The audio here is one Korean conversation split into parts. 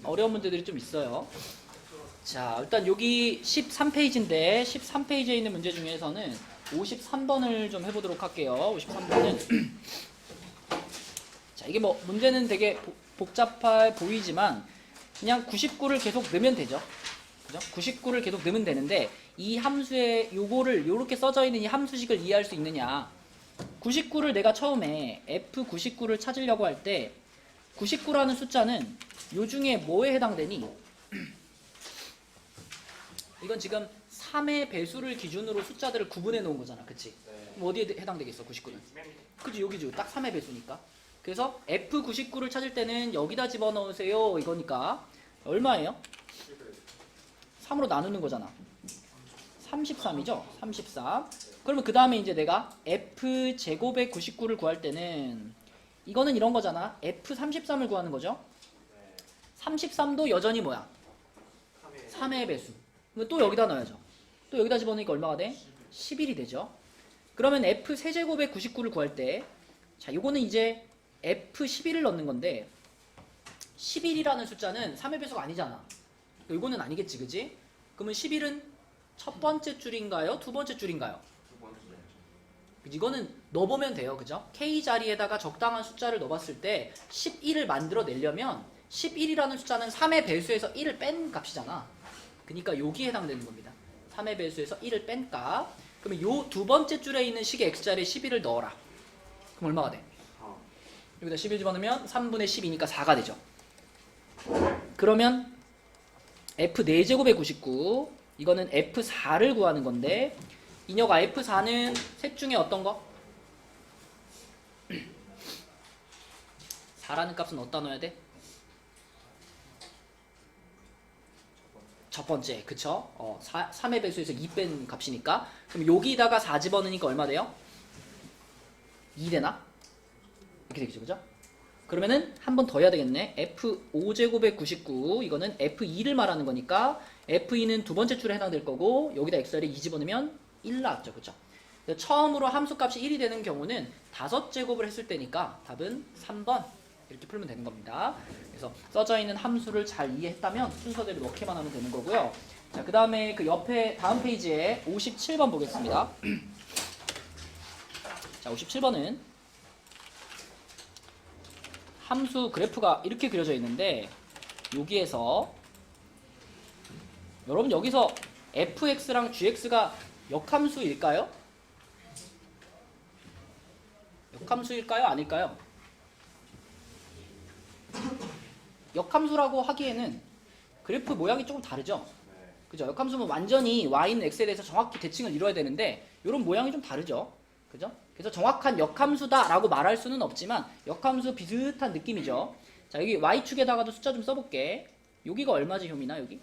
어려운 문제들이 좀 있어요. 자, 일단 여기 13페이지인데 13페이지에 있는 문제 중에서는 53번을 좀 해보도록 할게요. 53번은 자, 이게 뭐 문제는 되게 복잡해 보이지만 그냥 99를 계속 넣으면 되죠. 그죠? 99를 계속 넣으면 되는데 이 함수에 요거를 요렇게 써져 있는 이 함수식을 이해할 수 있느냐. 99를 내가 처음에 F99를 찾으려고 할 때 99라는 숫자는 요 중에 뭐에 해당되니? 이건 지금 3의 배수를 기준으로 숫자들을 구분해 놓은 거잖아. 그치? 그럼 어디에 해당되겠어? 99는? 그치, 여기죠. 딱 3의 배수니까. 그래서 F99를 찾을 때는 여기다 집어넣으세요. 이거니까 얼마예요? 3으로 나누는 거잖아. 33이죠? 33. 그러면 그 다음에 이제 내가 F제곱의 99를 구할 때는 이거는 이런 거잖아. F33을 구하는 거죠. 33도 여전히 뭐야? 3의 배수. 또 여기다 넣어야죠. 또 여기다 집어넣으니까 얼마가 돼? 11이 되죠. 그러면 F 세제곱의 99를 구할 때 자, 요거는 이제 F11을 넣는 건데 11이라는 숫자는 3의 배수가 아니잖아. 이거는 아니겠지, 그지? 그러면 11은 첫 번째 줄인가요? 두 번째 줄인가요? 두 번째. 이거는 넣어보면 돼요, 그죠? K 자리에다가 적당한 숫자를 넣어봤을 때 11을 만들어내려면 11이라는 숫자는 3의 배수에서 1을 뺀 값이잖아. 그러니까 여기에 해당되는 겁니다. 3의 배수에서 1을 뺀 값. 그러면 요 두 번째 줄에 있는 식의 x자리에 11을 넣어라. 그럼 얼마가 돼? 여기다 11 집어넣으면 3분의 12니까 4가 되죠. 그러면 F4제곱의 99 이거는 F4를 구하는 건데 인여가 F4는 셋 중에 어떤 거? 4라는 값은 어디다 넣어야 돼? 첫 번째, 그쵸? 3의 배수에서 2 뺀 값이니까 그럼 여기다가 4 집어넣으니까 얼마 돼요? 2 되나? 이렇게 되겠죠, 그죠? 그러면은 한 번 더 해야 되겠네. F5제곱의 99 이거는 F2를 말하는 거니까 F2는 두 번째 줄에 해당될 거고 여기다 xr에 2 집어넣으면 1 나왔죠, 그죠? 처음으로 함수값이 1이 되는 경우는 5제곱을 했을 때니까 답은 3번 이렇게 풀면 되는 겁니다. 그래서 써져 있는 함수를 잘 이해했다면 순서대로 넣기만 하면 되는 거고요. 자, 그 다음에 그 옆에 다음 페이지에 57번 보겠습니다. 자, 57번은 함수 그래프가 이렇게 그려져 있는데 여기에서 여러분 여기서 fx랑 gx가 역함수일까요? 역함수일까요? 아닐까요? 역함수라고 하기에는 그래프 모양이 조금 다르죠? 그죠? 역함수는 완전히 y는 x에 대해서 정확히 대칭을 이뤄야 되는데 이런 모양이 좀 다르죠? 그죠? 그래서 정확한 역함수다라고 말할 수는 없지만 역함수 비슷한 느낌이죠. 자, 여기 y축에다가도 숫자 좀 써볼게. 여기가 얼마지, 효민아? 여기?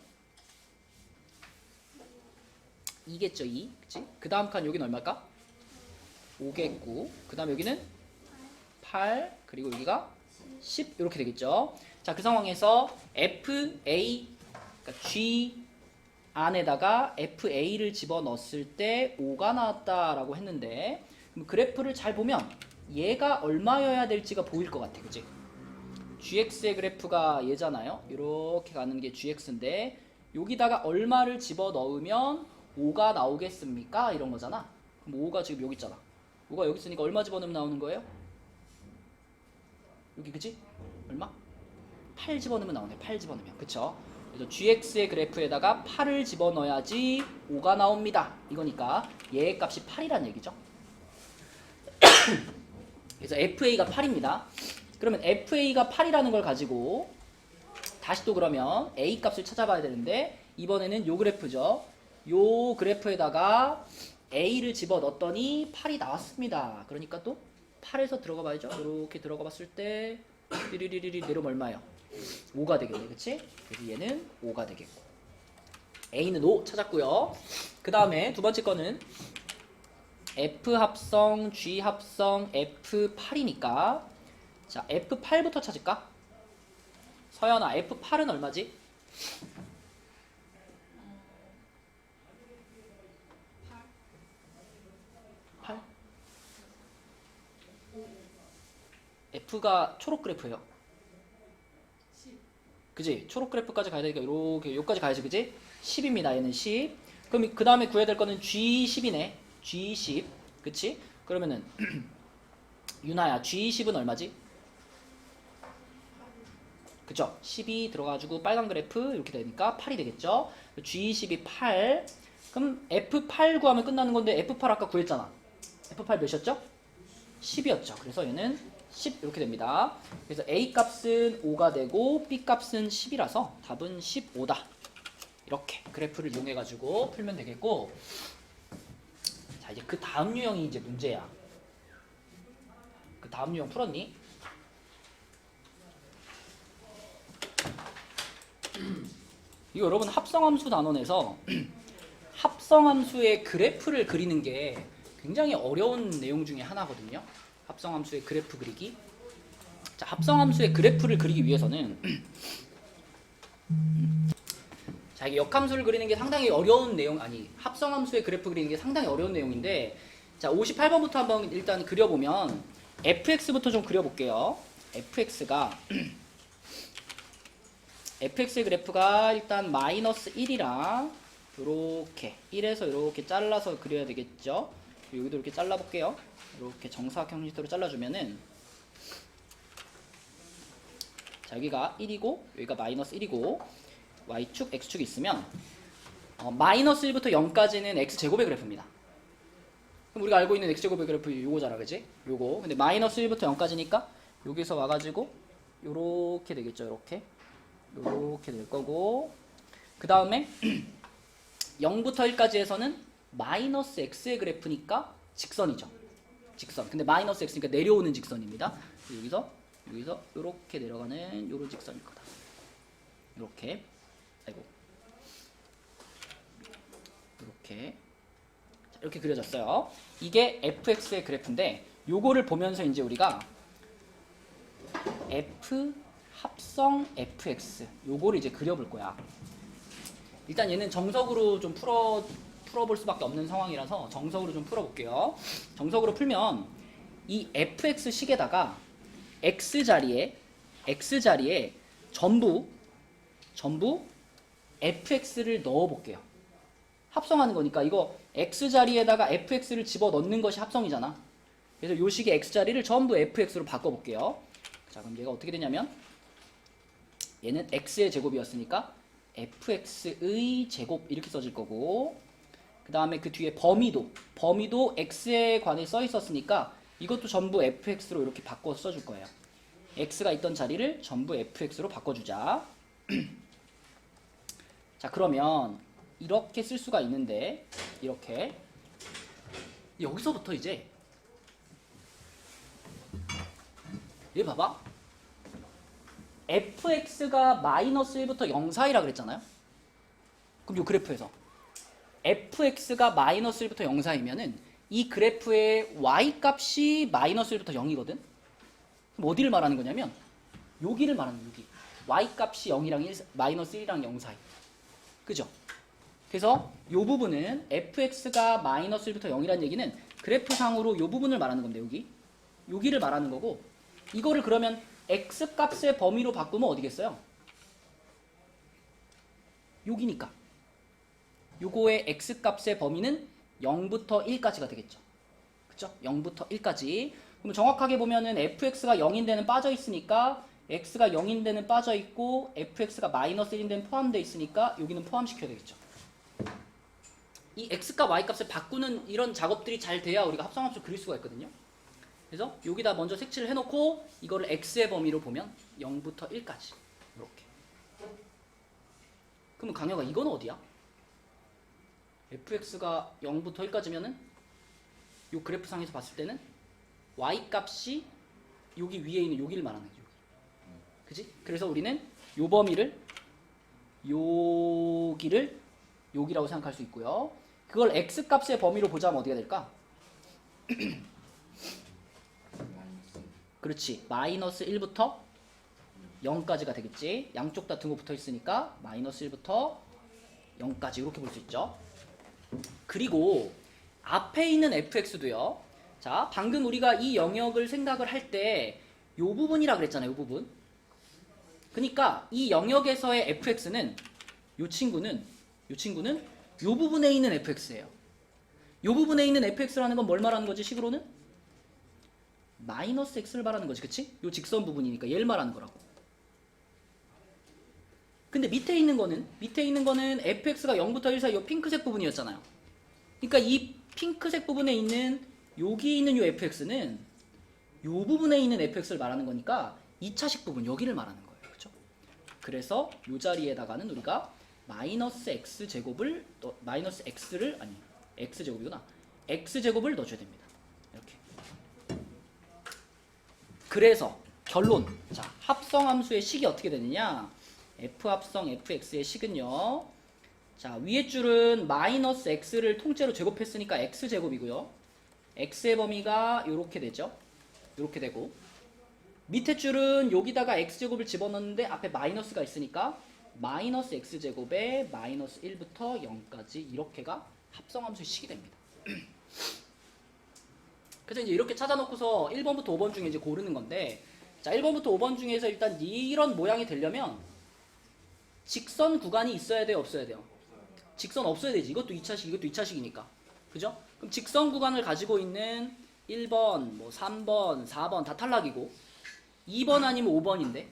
2겠죠, 2. 그치? 그 다음 칸 여기는 얼마일까? 5겠고 그 다음 여기는 8 그리고 여기가 10 이렇게 되겠죠. 자, 그 상황에서 FA 그러니까 G 안에다가 FA를 집어넣었을 때 5가 나왔다라고 했는데 그럼 그래프를 잘 보면 얘가 얼마여야 될지가 보일 것 같아. 그치? GX의 그래프가 얘잖아요. 이렇게 가는 게 GX인데 여기다가 얼마를 집어넣으면 5가 나오겠습니까? 이런 거잖아. 그럼 5가 지금 여기 있잖아. 5가 여기 있으니까 얼마 집어넣으면 나오는 거예요? 여기 그치? 얼마? 8 집어넣으면 나오네. 8 집어넣으면. 그쵸? 그래서 GX의 그래프에다가 8을 집어넣어야지 5가 나옵니다. 이거니까 얘의 값이 8이란 얘기죠. 그래서 FA가 8입니다. 그러면 FA가 8이라는 걸 가지고 다시 또 그러면 A 값을 찾아봐야 되는데 이번에는 요 그래프죠. 요 그래프에다가 A를 집어넣었더니 8이 나왔습니다. 그러니까 또 8에서 들어가 봐야죠. 이렇게 들어가 봤을 때 띠리리리리 내려오면 얼마예요? 5가 되겠네. 그치? 그래서 얘는 5가 되겠고 A는 5 찾았고요. 그 다음에 두 번째 거는 F 합성, G 합성, F8이니까 자, F8부터 찾을까? 서연아, F8은 얼마지? 8? F가 초록 그래프예요. 그지? 초록 그래프까지 가야 되니까 요렇게 요까지 가야지, 그지? 10입니다. 얘는 10. 그럼 그 다음에 구해야 될 거는 G10이네. G10. 그치? 그러면은 유나야, G10은 얼마지? 그쵸? 10이 들어가지고 빨간 그래프 이렇게 되니까 8이 되겠죠? G10이 8. 그럼 F8 구하면 끝나는 건데 F8 아까 구했잖아. F8 몇이었죠? 10이었죠. 그래서 얘는 10 이렇게 됩니다. 그래서 A 값은 5가 되고 B 값은 10이라서 답은 15다. 이렇게 그래프를 이용해 가지고 풀면 되겠고, 자 이제 그 다음 유형이 이제 문제야. 그 다음 유형 풀었니? 이거 여러분 합성함수 단원에서 합성함수의 그래프를 그리는 게 굉장히 어려운 내용 중에 하나거든요. 합성함수의 그래프 그리기. 자, 합성함수의 그래프를 그리기 위해서는 자, 이게 역함수를 그리는 게 상당히 어려운 내용, 아니 합성함수의 그래프 그리는 게 상당히 어려운 내용인데, 자 58번부터 한번 일단 그려보면 fx부터 좀 그려볼게요. fx의 그래프가 일단 마이너스 1이랑 요렇게 1에서 요렇게 잘라서 그려야 되겠죠. 여기도 이렇게 잘라볼게요. 이렇게 정사각형 형식으로 잘라주면은, 자 여기가 1이고 여기가 마이너스 1이고 y축, x축이 있으면 마이너스 1부터 0까지는 x제곱의 그래프입니다. 그럼 우리가 알고 있는 x제곱의 그래프 요거잖아, 그지? 요거. 근데 마이너스 1부터 0까지니까 여기서 와가지고 요렇게 되겠죠. 요렇게 될 거고, 그 다음에 0부터 1까지 해서는 마이너스 x의 그래프니까 직선이죠. 직선. 근데 마이너스 x니까 내려오는 직선입니다. 여기서 요렇게 내려가는 요런 직선일 거다. 요렇게. 아이고. 이렇게 그려졌어요. 이게 fx의 그래프인데, 요거를 보면서 이제 우리가 f 합성 fx 요거를 이제 그려볼 거야. 일단 얘는 정석으로 좀 풀어볼 수밖에 없는 상황이라서 정석으로 좀 풀어볼게요. 정석으로 풀면 이 fx 식에다가 x 자리에 전부 fx를 넣어볼게요. 합성하는 거니까 이거 x 자리에다가 fx를 집어넣는 것이 합성이잖아. 그래서 요 식의 x 자리를 전부 fx로 바꿔볼게요. 자, 그럼 얘가 어떻게 되냐면, 얘는 x의 제곱이었으니까 fx의 제곱 이렇게 써질 거고, 그 다음에 그 뒤에 범위도 x에 관해 써 있었으니까 이것도 전부 fx로 이렇게 바꿔 써줄 거예요. x가 있던 자리를 전부 fx로 바꿔주자. 자, 그러면 이렇게 쓸 수가 있는데, 이렇게 여기서부터 이제 얘 봐봐. fx가 마이너스 1부터 0 사이라 그랬잖아요. 그럼 이 그래프에서 fx가 마이너스 1부터 0 사이면은 이 그래프의 y 값이 마이너스 1부터 0이거든. 그럼 어디를 말하는 거냐면 여기를 말하는 거야. 여기 y 값이 0이랑 1, 마이너스 1이랑 0 사이. 그죠? 그래서 이 부분은 fx가 마이너스 1부터 0이라는 얘기는 그래프상으로 이 부분을 말하는 건데, 여기를 말하는 거고, 이거를 그러면 x 값의 범위로 바꾸면 어디겠어요? 여기니까 요거의 x 값의 범위는 0부터 1까지가 되겠죠. 그쵸? 0부터 1까지. 그럼 정확하게 보면은 fx가 0인 데는 빠져 있으니까 x가 0인 데는 빠져 있고 fx가 마이너스 1인 데는 포함되어 있으니까 여기는 포함시켜야 되겠죠. 이 x값 y값을 바꾸는 이런 작업들이 잘 돼야 우리가 합성함수 그릴 수가 있거든요. 그래서 여기다 먼저 색칠을 해놓고 이거를 x의 범위로 보면 0부터 1까지 이렇게. 그러면 강혁아, 이건 어디야? fx가 0부터 1까지면은 이 그래프상에서 봤을 때는 y 값이 여기 위에 있는 여기를 말하는 거죠. 그지? 그래서 우리는 요 범위를 여기를 여기라고 생각할 수 있고요. 그걸 x 값의 범위로 보자면 어디가 될까? 그렇지. 마이너스 1부터 0까지가 되겠지. 양쪽 다 등호 붙어 있으니까 마이너스 1부터 0까지 이렇게 볼 수 있죠. 그리고 앞에 있는 fx도요. 자, 방금 우리가 이 영역을 생각을 할 때 요 부분이라 그랬잖아요. 요 부분. 그러니까 이 영역에서의 fx는 요 친구는 요 부분에 있는 fx예요. 요 부분에 있는 fx라는 건 뭘 말하는 거지? 식으로는 마이너스 x를 말하는 거지, 그치? 요 직선 부분이니까 얘를 말하는 거라고. 근데 밑에 있는 거는 fx가 0부터 1 사이 요 핑크색 부분이었잖아요. 그러니까 이 핑크색 부분에 있는 여기 있는 요 fx는 요 부분에 있는 fx를 말하는 거니까 2차식 부분 여기를 말하는 거예요. 그렇죠? 그래서 요 자리에다가는 우리가 마이너스 x제곱을 마이너스 x를 아니 x제곱이구나. x제곱을 넣어줘야 됩니다. 이렇게. 그래서 결론. 자, 합성함수의 식이 어떻게 되느냐? f 합성 fx의 식은요. 자, 위에 줄은 마이너스 x를 통째로 제곱했으니까 x제곱이고요. x의 범위가 요렇게 되죠. 요렇게 되고 밑에 줄은 여기다가 x제곱을 집어넣는데 앞에 마이너스가 있으니까 마이너스 x제곱에 마이너스 1부터 0까지 이렇게가 합성함수의 식이 됩니다. 그래서 이제 이렇게 찾아놓고서 1번부터 5번 중에 이제 고르는 건데, 자, 1번부터 5번 중에서 일단 이런 모양이 되려면 직선 구간이 있어야 돼요, 없어야 돼요? 직선 없어야 되지. 이것도 2차식, 이것도 2차식이니까. 그죠? 그럼 직선 구간을 가지고 있는 1번, 뭐 3번, 4번 다 탈락이고 2번 아니면 5번인데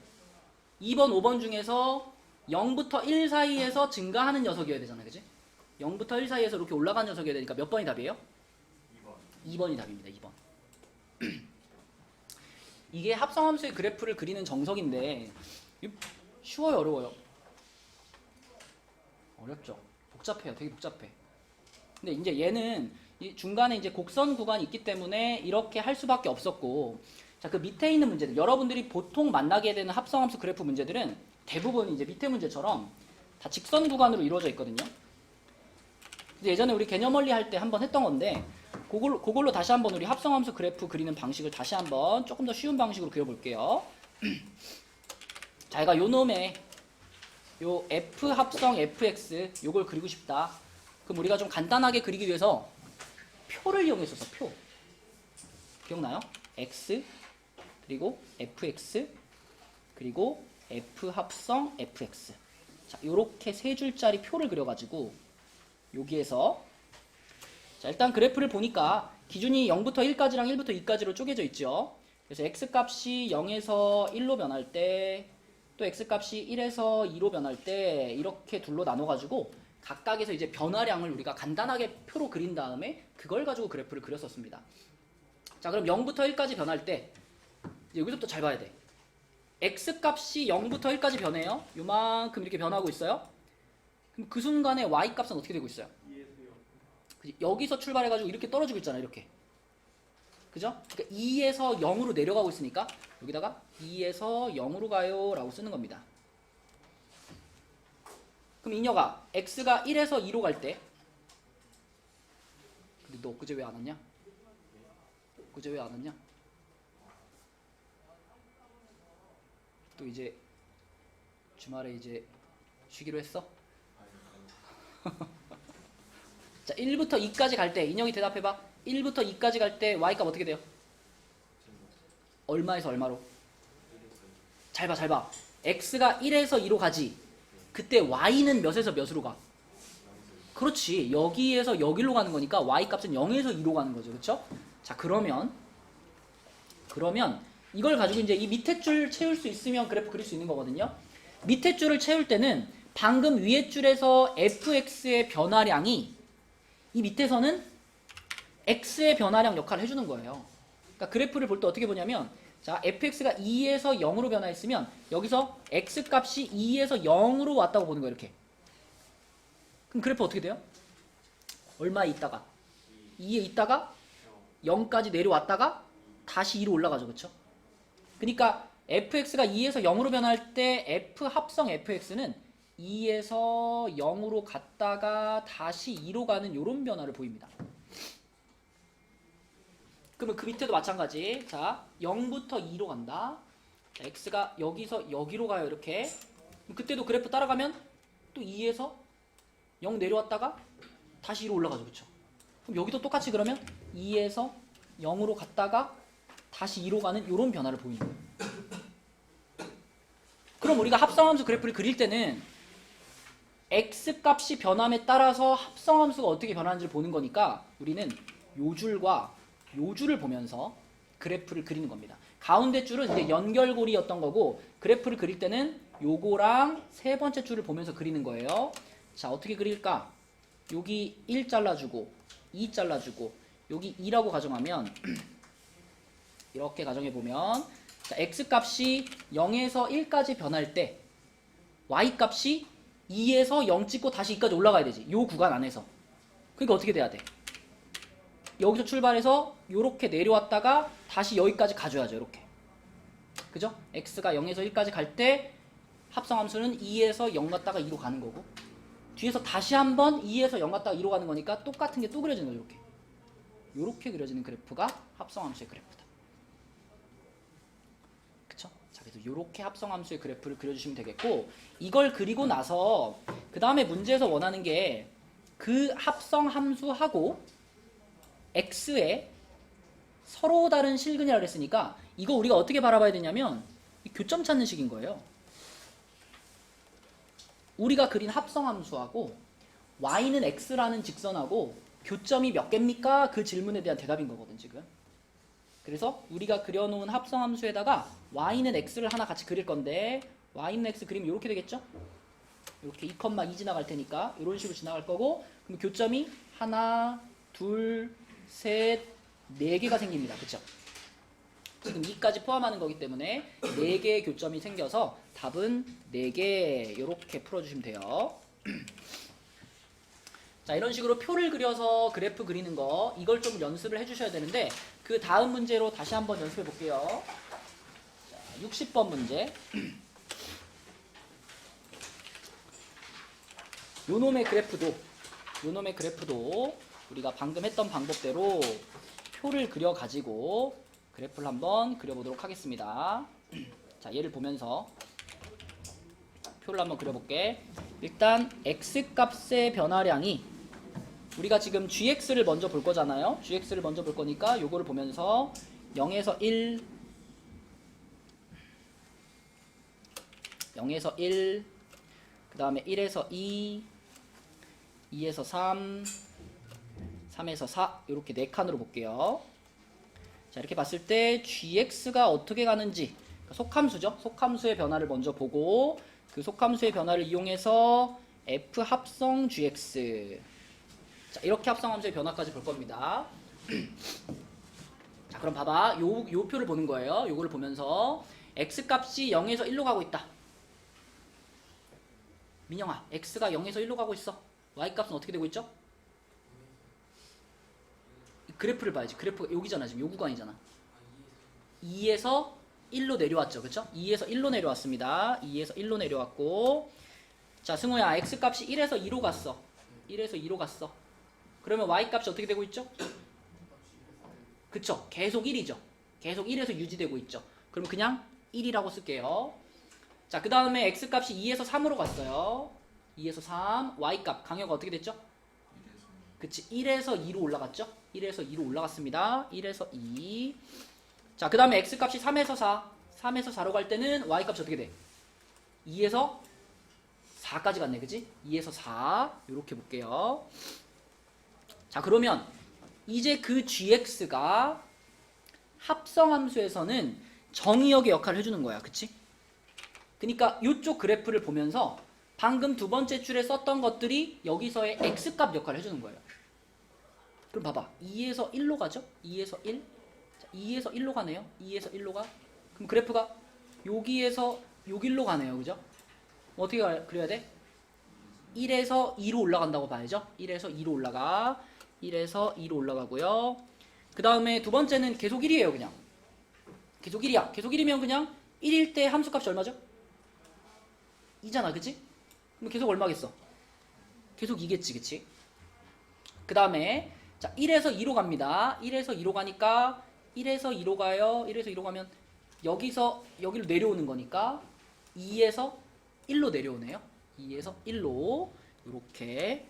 2번, 5번 중에서 0부터 1 사이에서 증가하는 녀석이어야 되잖아요. 그지? 0부터 1 사이에서 이렇게 올라가는 녀석이어야 되니까 몇 번이 답이에요? 2번이 답입니다. 2번. 이게 합성함수의 그래프를 그리는 정석인데 쉬워요, 어려워요? 어렵죠. 복잡해요. 되게 복잡해. 근데 이제 얘는 이 중간에 이제 곡선 구간이 있기 때문에 이렇게 할 수밖에 없었고, 자, 그 밑에 있는 문제들, 여러분들이 보통 만나게 되는 합성함수 그래프 문제들은 대부분 이제 밑에 문제처럼 다 직선 구간으로 이루어져 있거든요. 예전에 우리 개념원리 할 때 한번 했던 건데, 그걸로 다시 한번 우리 합성함수 그래프 그리는 방식을 다시 한번 조금 더 쉬운 방식으로 그려볼게요. 자, 얘가 요 놈의 요 f 합성 fx 요걸 그리고 싶다. 그럼 우리가 좀 간단하게 그리기 위해서 표를 이용했었어. 표. 기억나요? x 그리고 fx 그리고 f 합성 fx. 자, 요렇게 세 줄짜리 표를 그려가지고 여기에서 자, 일단 그래프를 보니까 기준이 0부터 1까지랑 1부터 2까지로 쪼개져 있죠. 그래서 x값이 0에서 1로 변할 때, 또 x값이 1에서 2로 변할 때 이렇게 둘로 나눠가지고 각각에서 이제 변화량을 우리가 간단하게 표로 그린 다음에 그걸 가지고 그래프를 그렸었습니다. 자, 그럼 0부터 1까지 변할 때 여기서부터 잘 봐야 돼. x값이 0부터 1까지 변해요. 요만큼 이렇게 변하고 있어요. 그럼 그 순간에 y값은 어떻게 되고 있어요? 그치? 여기서 출발해가지고 이렇게 떨어지고 있잖아요. 이렇게. 그죠? 그러니까 2에서 0으로 내려가고 있으니까 여기다가 2에서 0으로 가요 라고 쓰는 겁니다. 그럼 이녀가 x가 1에서 2로 갈 때, 근데 너 엊그제 왜 안 왔냐? 엊그제 왜 안 왔냐? 또 이제 주말에 이제 쉬기로 했어? 자, 1부터 2까지 갈 때 인형이 대답해봐. 1부터 2까지 갈 때 y값 어떻게 돼요? 얼마에서 얼마로? 잘 봐, 잘 봐. x가 1에서 2로 가지. 그때 y는 몇에서 몇으로 가? 그렇지. 여기에서 여기로 가는 거니까 y값은 0에서 2로 가는 거죠. 그렇죠? 자, 그러면 이걸 가지고 이제 이 밑에 줄 채울 수 있으면 그래프 그릴 수 있는 거거든요. 밑에 줄을 채울 때는 방금 위에 줄에서 fx의 변화량이 이 밑에서는 x의 변화량 역할을 해주는 거예요. 그러니까 그래프를 볼 때 어떻게 보냐면, 자, fx가 2에서 0으로 변화했으면 여기서 x값이 2에서 0으로 왔다고 보는 거예요. 이렇게. 그럼 그래프 어떻게 돼요? 얼마에 있다가 2에 있다가 0까지 내려왔다가 다시 2로 올라가죠. 그렇죠? 그러니까 fx가 2에서 0으로 변할 때 f 합성 fx는 2에서 0으로 갔다가 다시 2로 가는 이런 변화를 보입니다. 그러면 그 밑에도 마찬가지. 자, 0부터 2로 간다. 자, x가 여기서 여기로 가요. 이렇게. 그때도 그래프 따라가면 또 2에서 0 내려왔다가 다시 2로 올라가죠. 그렇죠? 그럼 여기도 똑같이 그러면 2에서 0으로 갔다가 다시 2로 가는 이런 변화를 보이는 거예요. 그럼 우리가 합성함수 그래프를 그릴 때는 x 값이 변함에 따라서 합성함수가 어떻게 변하는지를 보는 거니까 우리는 요 줄과 요 줄을 보면서 그래프를 그리는 겁니다. 가운데 줄은 이제 연결고리였던 거고 그래프를 그릴 때는 요거랑 세 번째 줄을 보면서 그리는 거예요. 자, 어떻게 그릴까? 여기 1 잘라주고 2 잘라주고 여기 2라고 가정하면 이렇게 가정해보면 자, x값이 0에서 1까지 변할 때 y값이 2에서 0 찍고 다시 2까지 올라가야 되지. 요 구간 안에서. 그러니까 어떻게 돼야 돼? 여기서 출발해서 요렇게 내려왔다가 다시 여기까지 가줘야죠. 이렇게. 그죠? x가 0에서 1까지 갈 때 합성함수는 2에서 0 갔다가 2로 가는 거고 뒤에서 다시 한번 2에서 0 갔다가 2로 가는 거니까 똑같은 게 또 그려지는 거죠. 이렇게. 요렇게 그려지는 그래프가 합성함수의 그래프다. 그쵸? 자, 그래서 요렇게 합성함수의 그래프를 그려주시면 되겠고 이걸 그리고 나서 그 다음에 문제에서 원하는 게 그 합성함수하고 x에 서로 다른 실근이라고 했으니까 이거 우리가 어떻게 바라봐야 되냐면 교점 찾는 식인 거예요. 우리가 그린 합성함수하고 y는 x라는 직선하고 교점이 몇 개입니까? 그 질문에 대한 대답인 거거든 지금. 그래서 우리가 그려놓은 합성함수에다가 y는 x를 하나 같이 그릴 건데 y는 x 그리면 이렇게 되겠죠? 이렇게 2,2 지나갈 테니까 이런 식으로 지나갈 거고 그럼 교점이 하나, 둘, 셋, 4개가 생깁니다. 그쵸? 지금 2까지 포함하는 거기 때문에 4개의 교점이 생겨서 답은 4개 이렇게 풀어주시면 돼요. 자, 이런 식으로 표를 그려서 그래프 그리는 거 이걸 좀 연습을 해주셔야 되는데 그 다음 문제로 다시 한번 연습해 볼게요. 자, 60번 문제. 요놈의 그래프도 우리가 방금 했던 방법대로 표를 그려 가지고 그래프를 한번 그려보도록 하겠습니다. 자, 얘를 보면서 표를 한번 그려볼게. 일단 x값의 변화량이 우리가 지금 gx를 먼저 볼 거잖아요. gx를 먼저 볼 거니까 요거를 보면서 0에서 1 그 다음에 1에서 2 2에서 3 3에서 4 이렇게 4칸으로 볼게요. 자, 이렇게 봤을 때 gx가 어떻게 가는지 그러니까 속함수죠. 속함수의 변화를 먼저 보고 그 속함수의 변화를 이용해서 f 합성 gx 자, 이렇게 합성함수의 변화까지 볼 겁니다. 자, 그럼 봐봐. 요 표를 보는 거예요. 요거를 보면서 x값이 0에서 1로 가고 있다. 민영아, x가 0에서 1로 가고 있어. y값은 어떻게 되고 있죠? 그래프를 봐야지. 그래프가 여기잖아. 지금 요 구간이잖아. 2에서 1로 내려왔죠. 그쵸? 2에서 1로 내려왔습니다. 2에서 1로 내려왔고 자, 승우야, x값이 1에서 2로 갔어. 1에서 2로 갔어. 그러면 y값이 어떻게 되고 있죠? 그쵸? 계속 1이죠. 계속 1에서 유지되고 있죠. 그럼 그냥 1이라고 쓸게요. 자, 그 다음에 x값이 2에서 3으로 갔어요. 2에서 3, y값, 강여가 어떻게 됐죠? 그치, 1에서 2로 올라갔죠? 1에서 2로 올라갔습니다. 1에서 2. 자, 그 다음에 x값이 3에서 4, 3에서 4로 갈 때는 y값이 어떻게 돼? 2에서 4까지 갔네, 그치? 2에서 4, 이렇게 볼게요. 자, 그러면 이제 그 gx가 합성함수에서는 정의역의 역할을 해주는 거야, 그치? 그러니까 이쪽 그래프를 보면서 방금 두 번째 줄에 썼던 것들이 여기서의 x값 역할을 해주는 거예요. 그럼 봐봐. 2에서 1로 가죠? 2에서 1. 자, 2에서 1로 가네요. 2에서 1로 가. 그럼 그래프가 여기에서 여기로 가네요. 그죠? 어떻게 그려야 돼? 1에서 2로 올라간다고 봐야죠. 1에서 2로 올라가. 1에서 2로 올라가고요. 그 다음에 두 번째는 계속 1이에요. 그냥. 계속 1이야. 계속 1이면 그냥 1일 때 함수값이 얼마죠? 2잖아. 그치? 그럼 계속 얼마겠어? 계속 2겠지. 그치? 그 다음에 자, 1에서 2로 갑니다. 1에서 2로 가니까 1에서 2로 가요. 1에서 2로 가면 여기서 여기로 내려오는 거니까 2에서 1로 내려오네요. 2에서 1로 이렇게.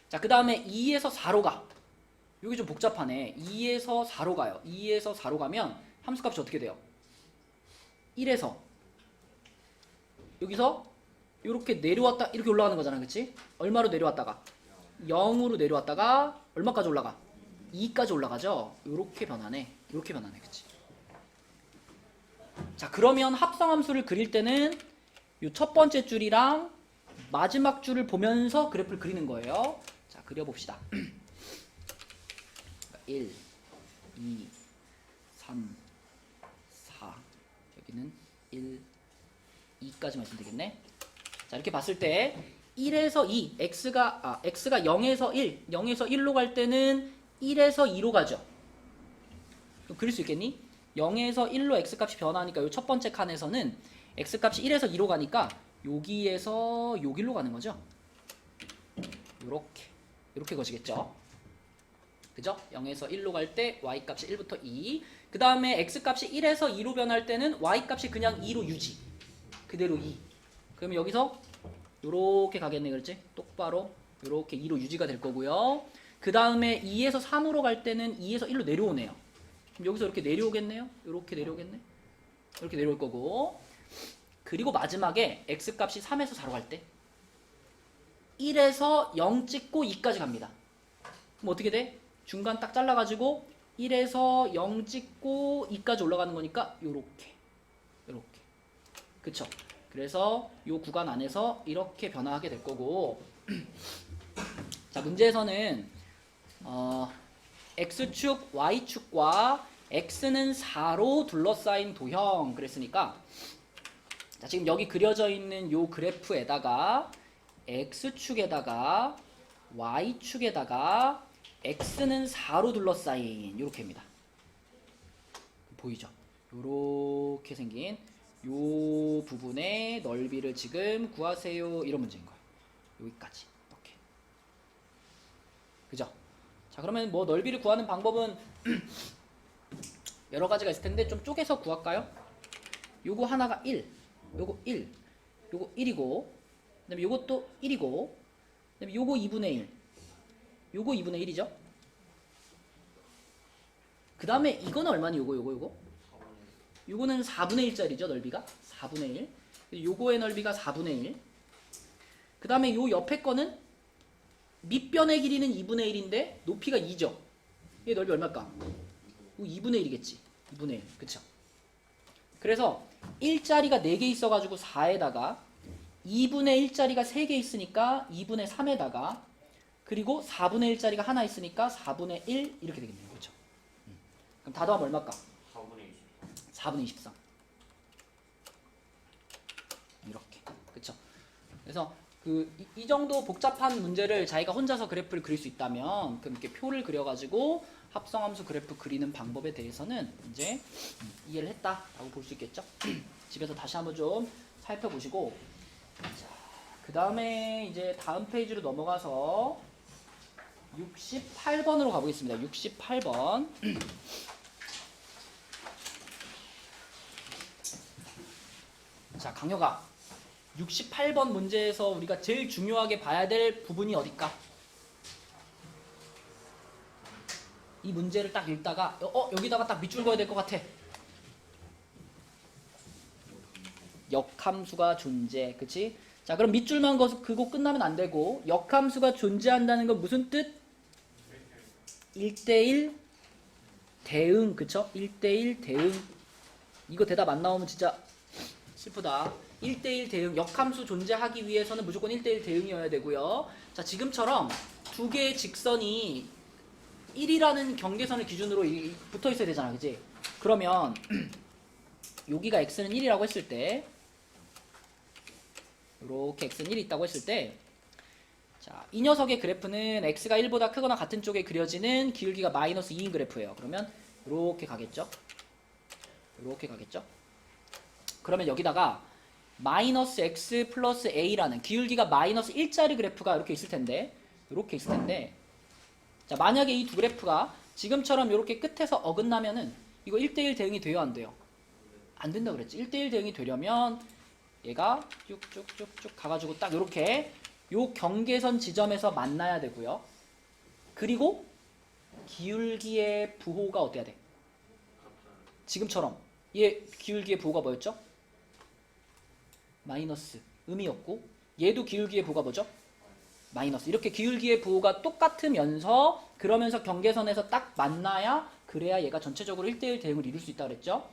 자, 그 다음에 2에서 4로 가. 여기 좀 복잡하네. 2에서 4로 가요. 2에서 4로 가면 함수값이 어떻게 돼요? 1에서 여기서 이렇게 내려왔다 이렇게 올라가는 거잖아, 그치? 얼마로 내려왔다가 0으로 내려왔다가 얼마까지 올라가? 2까지 올라가죠? 요렇게 변하네. 요렇게 변하네, 그치? 자, 그러면 합성함수를 그릴 때는 요 첫 번째 줄이랑 마지막 줄을 보면서 그래프를 그리는 거예요. 자, 그려봅시다. 1, 2, 3, 4 여기는 1, 2까지만 있으면 되겠네. 자, 이렇게 봤을 때 1에서 2, x가 0에서 1, 0에서 1로 갈 때는 1에서 2로 가죠. 그릴 수 있겠니? 0에서 1로 x값이 변하니까 이 첫 번째 칸에서는 x값이 1에서 2로 가니까 여기에서 여기로 가는 거죠. 요렇게 거시겠죠. 그죠? 0에서 1로 갈 때 y값이 1부터 2. 그 다음에 x값이 1에서 2로 변할 때는 y값이 그냥 2로 유지. 그대로 2. 그러면 여기서 요렇게 가겠네, 그렇지? 똑바로 요렇게 2로 유지가 될 거고요. 그 다음에 2에서 3으로 갈 때는 2에서 1로 내려오네요. 그럼 여기서 이렇게 내려오겠네요. 요렇게 내려오겠네. 이렇게 내려올 거고. 그리고 마지막에 x값이 3에서 4로 갈 때 1에서 0 찍고 2까지 갑니다. 그럼 어떻게 돼? 중간 딱 잘라가지고 1에서 0 찍고 2까지 올라가는 거니까 요렇게 그쵸? 그래서 요 구간 안에서 이렇게 변화하게 될 거고 자, 문제에서는 x축, y축과 x는 4로 둘러싸인 도형 그랬으니까 자, 지금 여기 그려져 있는 요 그래프에다가 x축에다가 y축에다가 x는 4로 둘러싸인 요렇게입니다. 보이죠? 요렇게 생긴 요 부분의 넓이를 지금 구하세요. 이런 문제인 거예요. 여기까지. 이렇게. 그죠? 자, 그러면 뭐 넓이를 구하는 방법은 여러 가지가 있을 텐데 좀 쪼개서 구할까요? 요거 하나가 1, 요거 1, 요거 1이고, 그 다음에 요것도 1이고, 그 다음에 요거 2분의 1, 요거 2분의 1이죠? 그 다음에 이거는 얼마니? 요거? 요거는 4분의 1짜리죠, 넓이가? 4분의 1. 요거의 넓이가 4분의 1. 그 다음에 요 옆에 거는 밑변의 길이는 2분의 1인데 높이가 2죠. 얘 넓이 얼마일까? 요 2분의 1이겠지. 2분의 1. 그쵸? 그래서 1자리가 4개 있어가지고 4에다가 2분의 1자리가 3개 있으니까 2분의 3에다가 그리고 4분의 1자리가 하나 있으니까 4분의 1 이렇게 되겠네요. 그쵸? 그럼 다 더하면 얼마일까? 4분의 23 이렇게. 그쵸? 그래서 이 정도 복잡한 문제를 자기가 혼자서 그래프를 그릴 수 있다면 그럼 이렇게 표를 그려가지고 합성함수 그래프 그리는 방법에 대해서는 이제 이해를 했다라고 볼 수 있겠죠? 집에서 다시 한번 좀 살펴보시고 그 다음에 이제 다음 페이지로 넘어가서 68번으로 가보겠습니다. 68번 자, 강혁아 68번 문제에서 우리가 제일 중요하게 봐야 될 부분이 어딜까? 이 문제를 딱 읽다가 여기다가 딱 밑줄 그어야 될 것 같아. 역함수가 존재. 그치? 자, 그럼 밑줄만 그거 끝나면 안 되고 역함수가 존재한다는 건 무슨 뜻? 1대1 대응. 그쵸? 1대1 대응. 이거 대답 안 나오면 진짜 슬프다. 1대1 대응. 역함수 존재하기 위해서는 무조건 1대1 대응이어야 되고요. 자, 지금처럼 두 개의 직선이 1이라는 경계선을 기준으로 붙어 있어야 되잖아. 그치? 그러면 여기가 x는 1이라고 했을 때 이렇게 x는 1이 있다고 했을 때 자, 이 녀석의 그래프는 x가 1보다 크거나 같은 쪽에 그려지는 기울기가 마이너스 2인 그래프예요. 그러면 이렇게 가겠죠? 이렇게 가겠죠? 그러면 여기다가 마이너스 x 플러스 a라는 기울기가 마이너스 1짜리 그래프가 이렇게 있을 텐데 이렇게 있을 텐데 자, 만약에 이 두 그래프가 지금처럼 이렇게 끝에서 어긋나면은 이거 1대1 대응이 돼요, 안 돼요? 안 된다 그랬지. 1대1 대응이 되려면 얘가 쭉쭉쭉쭉 가가지고 딱 이렇게 요 경계선 지점에서 만나야 되고요. 그리고 기울기의 부호가 어때야 돼? 지금처럼 얘 기울기의 부호가 뭐였죠? 마이너스 의미 없고, 얘도 기울기의 부호가 뭐죠? 마이너스. 이렇게 기울기의 부호가 똑같으면서 그러면서 경계선에서 딱 만나야, 그래야 얘가 전체적으로 1대1 대응을 이룰 수 있다 그랬죠.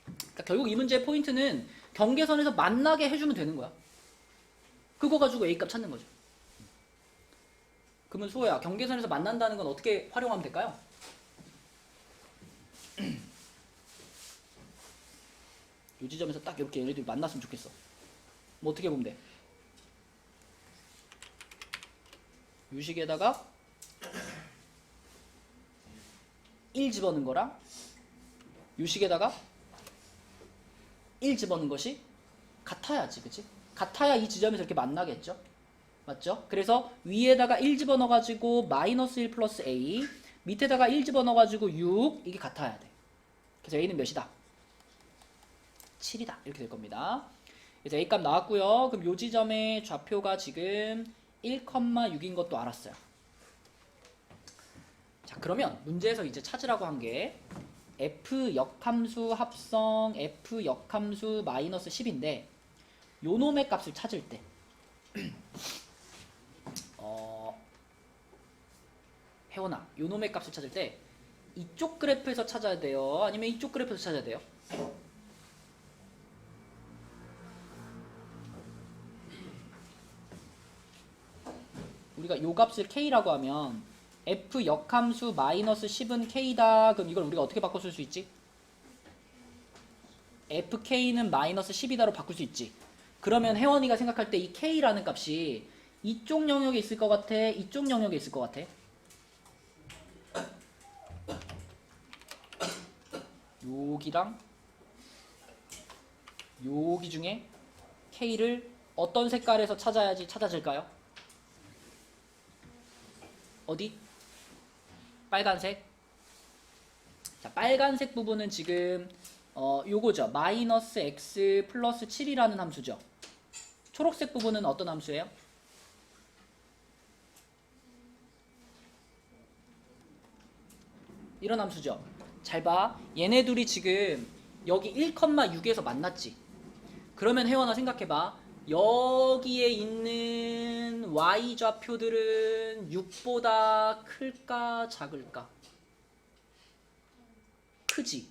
그러니까 결국 이 문제의 포인트는 경계선에서 만나게 해주면 되는 거야. 그거 가지고 A값 찾는 거죠. 그러면 수호야, 경계선에서 만난다는 건 어떻게 활용하면 될까요? 이 지점에서 딱 이렇게 얘네들이 만났으면 좋겠어. 뭐 어떻게 보면 돼? 유식에다가 1 집어넣은 거랑 유식에다가 1 집어넣은 것이 같아야지, 그치? 같아야 이 지점에서 이렇게 만나겠죠? 맞죠? 그래서 위에다가 1 집어넣어가지고 마이너스 1 플러스 A, 밑에다가 1 집어넣어가지고 6, 이게 같아야 돼. 그래서 A는 몇이다? 7이다. 이렇게 될 겁니다. 그래서 A값 나왔고요. 그럼 요 지점의 좌표가 지금 1,6인 것도 알았어요. 자, 그러면 문제에서 이제 찾으라고 한 게 F 역함수 합성 F 역함수 마이너스 10인데 요 놈의 값을 찾을 때 혜원아, 요 놈의 값을 찾을 때 이쪽 그래프에서 찾아야 돼요? 아니면 이쪽 그래프에서 찾아야 돼요? 우리가 요 값을 K라고 하면 F 역함수 마이너스 10은 K다. 그럼 이걸 우리가 어떻게 바꿔 쓸 수 있지? FK는 마이너스 10이다로 바꿀 수 있지. 그러면 혜원이가 생각할 때 이 K라는 값이 이쪽 영역에 있을 것 같아? 이쪽 영역에 있을 것 같아? 여기랑 여기 중에 K를 어떤 색깔에서 찾아야지 찾아질까요? 어디? 빨간색. 자, 빨간색 부분은 지금 요거죠. 마이너스 x 플러스 7이라는 함수죠. 초록색 부분은 어떤 함수예요? 이런 함수죠. 잘 봐. 얘네 둘이 지금 여기 1,6에서 만났지. 그러면 혜원아 생각해봐. 여기에 있는 y 좌표들은 6보다 클까 작을까? 크지.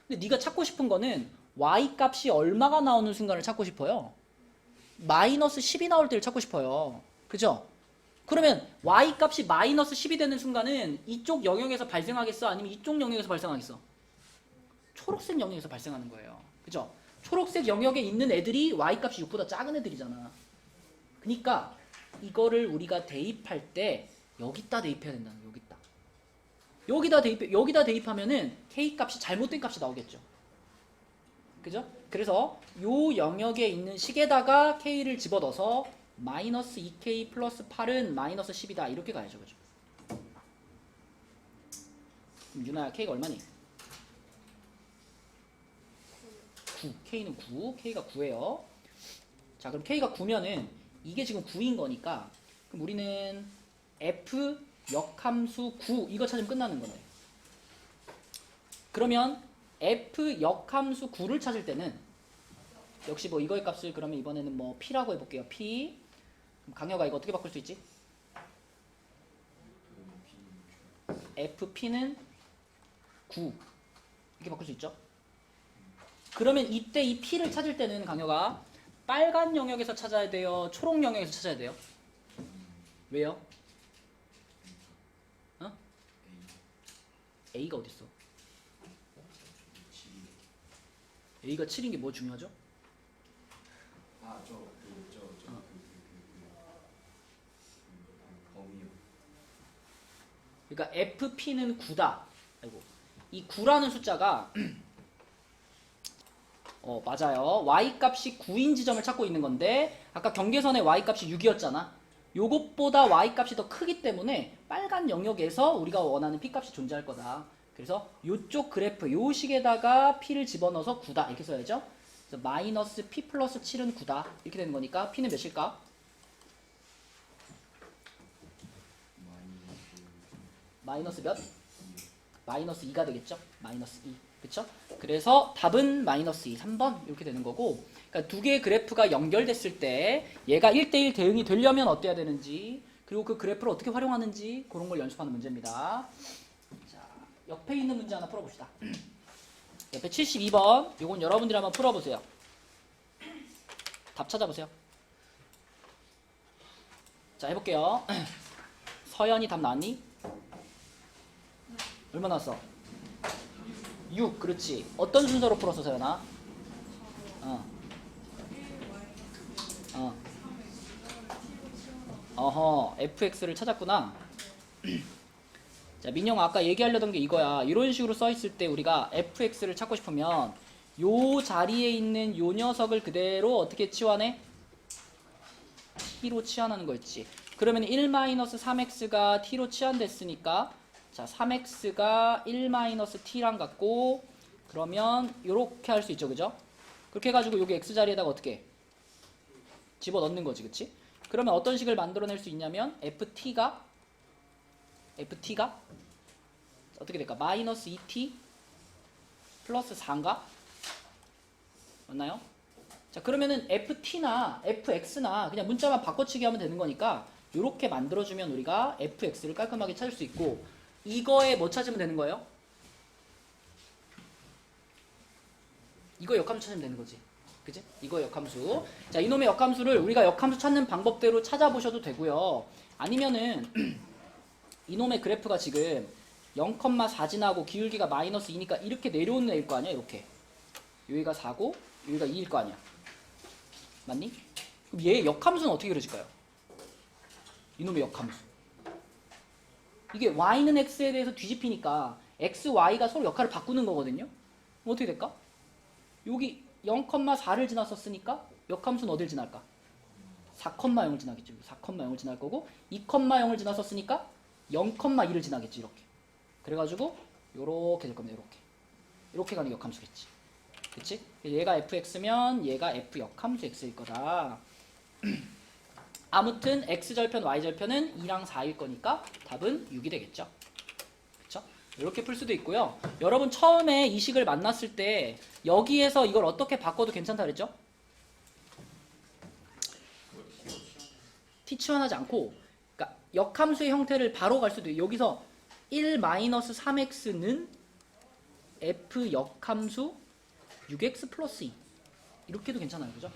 근데 네가 찾고 싶은 거는 y 값이 얼마가 나오는 순간을 찾고 싶어요. 마이너스 10이 나올 때를 찾고 싶어요. 그죠? 그러면 y 값이 마이너스 10이 되는 순간은 이쪽 영역에서 발생하겠어? 아니면 이쪽 영역에서 발생하겠어? 초록색 영역에서 발생하는 거예요. 그죠? 초록색 영역에 있는 애들이 y값이 6보다 작은 애들이잖아. 그러니까 이거를 우리가 대입할 때 여기다 대입해야 된다는 거야. 여기다 대입하면은 k값이 잘못된 값이 나오겠죠. 그죠? 그래서 요 영역에 있는 식에다가 k를 집어넣어서 마이너스 2k 플러스 8은 마이너스 10이다. 이렇게 가야죠. 그죠? 그럼 유나야, k가 얼마니? 9. k는 9. k가 9예요. 자, 그럼 k가 9면은 이게 지금 9인 거니까 그럼 우리는 f 역함수 9 이거 찾으면 끝나는 거네. 그러면 f 역함수 9를 찾을 때는 역시 뭐 이거의 값을 그러면 이번에는 뭐 p라고 해볼게요. p. 그럼 강혁아 이거 어떻게 바꿀 수 있지? fp는 9 이렇게 바꿀 수 있죠. 그러면 이때 이 p를 찾을 때는 강혁아 빨간 영역에서 찾아야 돼요? 초록 영역에서 찾아야 돼요? 왜요? 어? A가 어딨어? A가 7인 게 뭐 중요하죠? 그러니까 FP는 9다. 아이고. 이 9라는 숫자가 맞아요. Y값이 9인 지점을 찾고 있는 건데 아까 경계선의 Y값이 6이었잖아. 요것보다 Y값이 더 크기 때문에 빨간 영역에서 우리가 원하는 P값이 존재할 거다. 그래서 요쪽 그래프, 요 식에다가 P를 집어넣어서 9다. 이렇게 써야죠. 그래서 마이너스 P 플러스 7은 9다. 이렇게 되는 거니까 P는 몇일까? 마이너스 몇? 마이너스 2가 되겠죠? 마이너스 2. 그쵸? 그래서 답은 마이너스 2, 3번 이렇게 되는 거고, 그러니까 두 개의 그래프가 연결됐을 때 얘가 1대1 대응이 되려면 어때야 되는지, 그리고 그 그래프를 어떻게 활용하는지 그런 걸 연습하는 문제입니다. 자, 옆에 있는 문제 하나 풀어봅시다. 옆에 72번, 이건 여러분들이 한번 풀어보세요. 답 찾아보세요. 자, 해볼게요. 서연이 답 나왔니? 얼마 나왔어? 6, 그렇지. 어떤 순서로 풀었어, 서연아? 어허, fx를 찾았구나. 자, 민영아, 아까 얘기하려던 게 이거야. 이런 식으로 써있을 때 우리가 fx를 찾고 싶으면 요 자리에 있는 요 녀석을 그대로 어떻게 치환해? t로 치환하는 거였지. 그러면 1-3x가 t로 치환됐으니까, 자, 3x가 1-t랑 같고, 그러면 요렇게 할 수 있죠, 그죠? 그렇게 해가지고 여기 x 자리에다가 어떻게 집어넣는 거지, 그치? 그러면 어떤 식을 만들어낼 수 있냐면 ft가 어떻게 될까? 마이너스 2t 플러스 4인가? 맞나요? 자, 그러면은 ft나 fx나 그냥 문자만 바꿔치기 하면 되는 거니까 이렇게 만들어주면 우리가 fx를 깔끔하게 찾을 수 있고, 이거에 뭐 찾으면 되는 거예요? 이거 역함수 찾으면 되는 거지. 그치? 이거 역함수. 자, 이놈의 역함수를 우리가 역함수 찾는 방법대로 찾아보셔도 되고요. 아니면은 이놈의 그래프가 지금 0,4 지나고 기울기가 마이너스 2니까 이렇게 내려오는 애일 거 아니야? 이렇게. 여기가 4고 여기가 2일 거 아니야. 맞니? 그럼 얘의 역함수는 어떻게 그려질까요? 이놈의 역함수. 이게 y는 x에 대해서 뒤집히니까 x, y가 서로 역할을 바꾸는 거거든요. 그럼 어떻게 될까? 여기 0,4를 지났었으니까 역함수는 어딜 지날까? 4,0을 지나겠죠. 4,0을 지날 거고, 2,0을 지났었으니까 0,2를 지나겠지. 이렇게. 그래가지고 요렇게 될 겁니다. 이렇게 가는 역함수겠지. 그치? 얘가 fx면 얘가 f 역함수 x일 거다. 아무튼 x절편 y절편은 2랑 4일 거니까 답은 6이 되겠죠. 그쵸? 이렇게 풀 수도 있고요. 여러분 처음에 이 식을 만났을 때 여기에서 이걸 어떻게 바꿔도 괜찮다 그랬죠? t 치환하지 않고, 그러니까 역함수의 형태를 바로 갈 수도 있어요. 여기서 1-3x는 f 역함수 6x 플러스 2 이렇게 해도 괜찮아요. 그죠?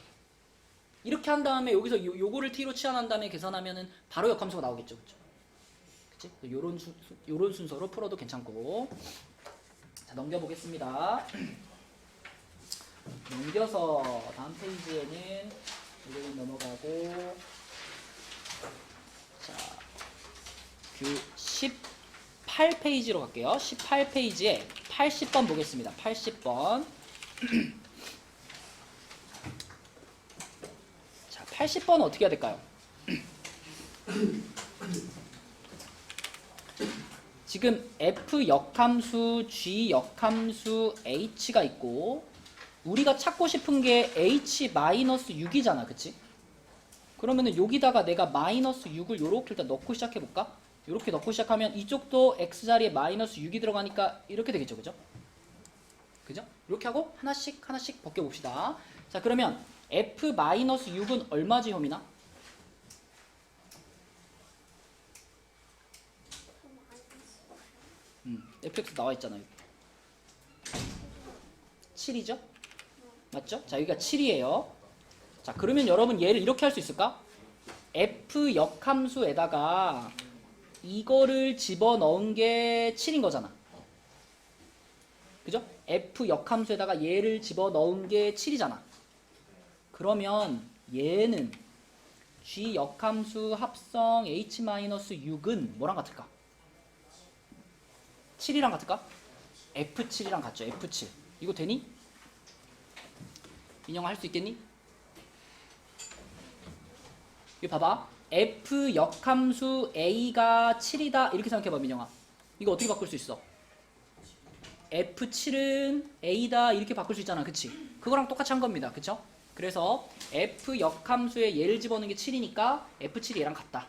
이렇게 한 다음에 여기서 요거를 t로 치환한 다음에 계산하면은 바로 역함수가 나오겠죠. 그죠? 그치? 요런 순서로 풀어도 괜찮고. 자, 넘겨보겠습니다. 넘겨서 다음 페이지에는 이거는 넘어가고, 자, 그 18페이지로 갈게요. 18페이지에 80번 보겠습니다. 80번. 자, 80번은 어떻게 해야 될까요? 지금 f 역함수, g 역함수, h가 있고, 우리가 찾고 싶은 게 h-6이잖아. 그치? 그러면은 여기다가 내가 마이너스 6을 요렇게 일단 넣고 시작해볼까? 요렇게 넣고 시작하면 이쪽도 x자리에 마이너스 6이 들어가니까 이렇게 되겠죠. 그죠? 그죠? 이렇게 하고 하나씩 벗겨봅시다. 자, 그러면 f-6은 얼마지, 혐이나? fx 나와있잖아요. 7이죠? 맞죠? 자, 여기가 7이에요. 자, 그러면 여러분 얘를 이렇게 할 수 있을까? f 역함수에다가 이거를 집어넣은 게 7인 거잖아. 그죠? f 역함수에다가 얘를 집어넣은 게 7이잖아. 그러면 얘는 g 역함수 합성 h-6은 뭐랑 같을까? 7이랑 같을까? f7이랑 같죠. f7. 이거 되니? 민영아 할 수 있겠니? 이거 봐봐. f 역함수 a가 7이다 이렇게 생각해봐. 민영아, 이거 어떻게 바꿀 수 있어? f7은 a다 이렇게 바꿀 수 있잖아. 그치? 그거랑 똑같이 한 겁니다. 그쵸? 그래서 f 역함수에 얘를 집어넣는 게 7이니까 f7이 얘랑 같다.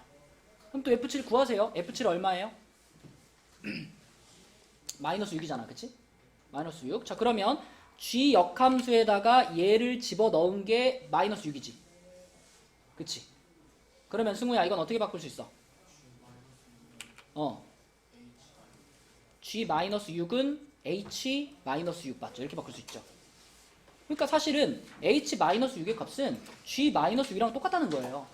그럼 또 f7 구하세요. f7 얼마예요? 마이너스 6이잖아. 그치? 마이너스 6. 자, 그러면 g 역함수에다가 얘를 집어넣은 게 마이너스 6이지. 그치? 그러면 승우야, 이건 어떻게 바꿀 수 있어? g 마이너스 6은 h 마이너스 6 맞죠? 이렇게 바꿀 수 있죠. 그러니까 사실은 h 마이너스 6의 값은 g 마이너스 6이랑 똑같다는 거예요.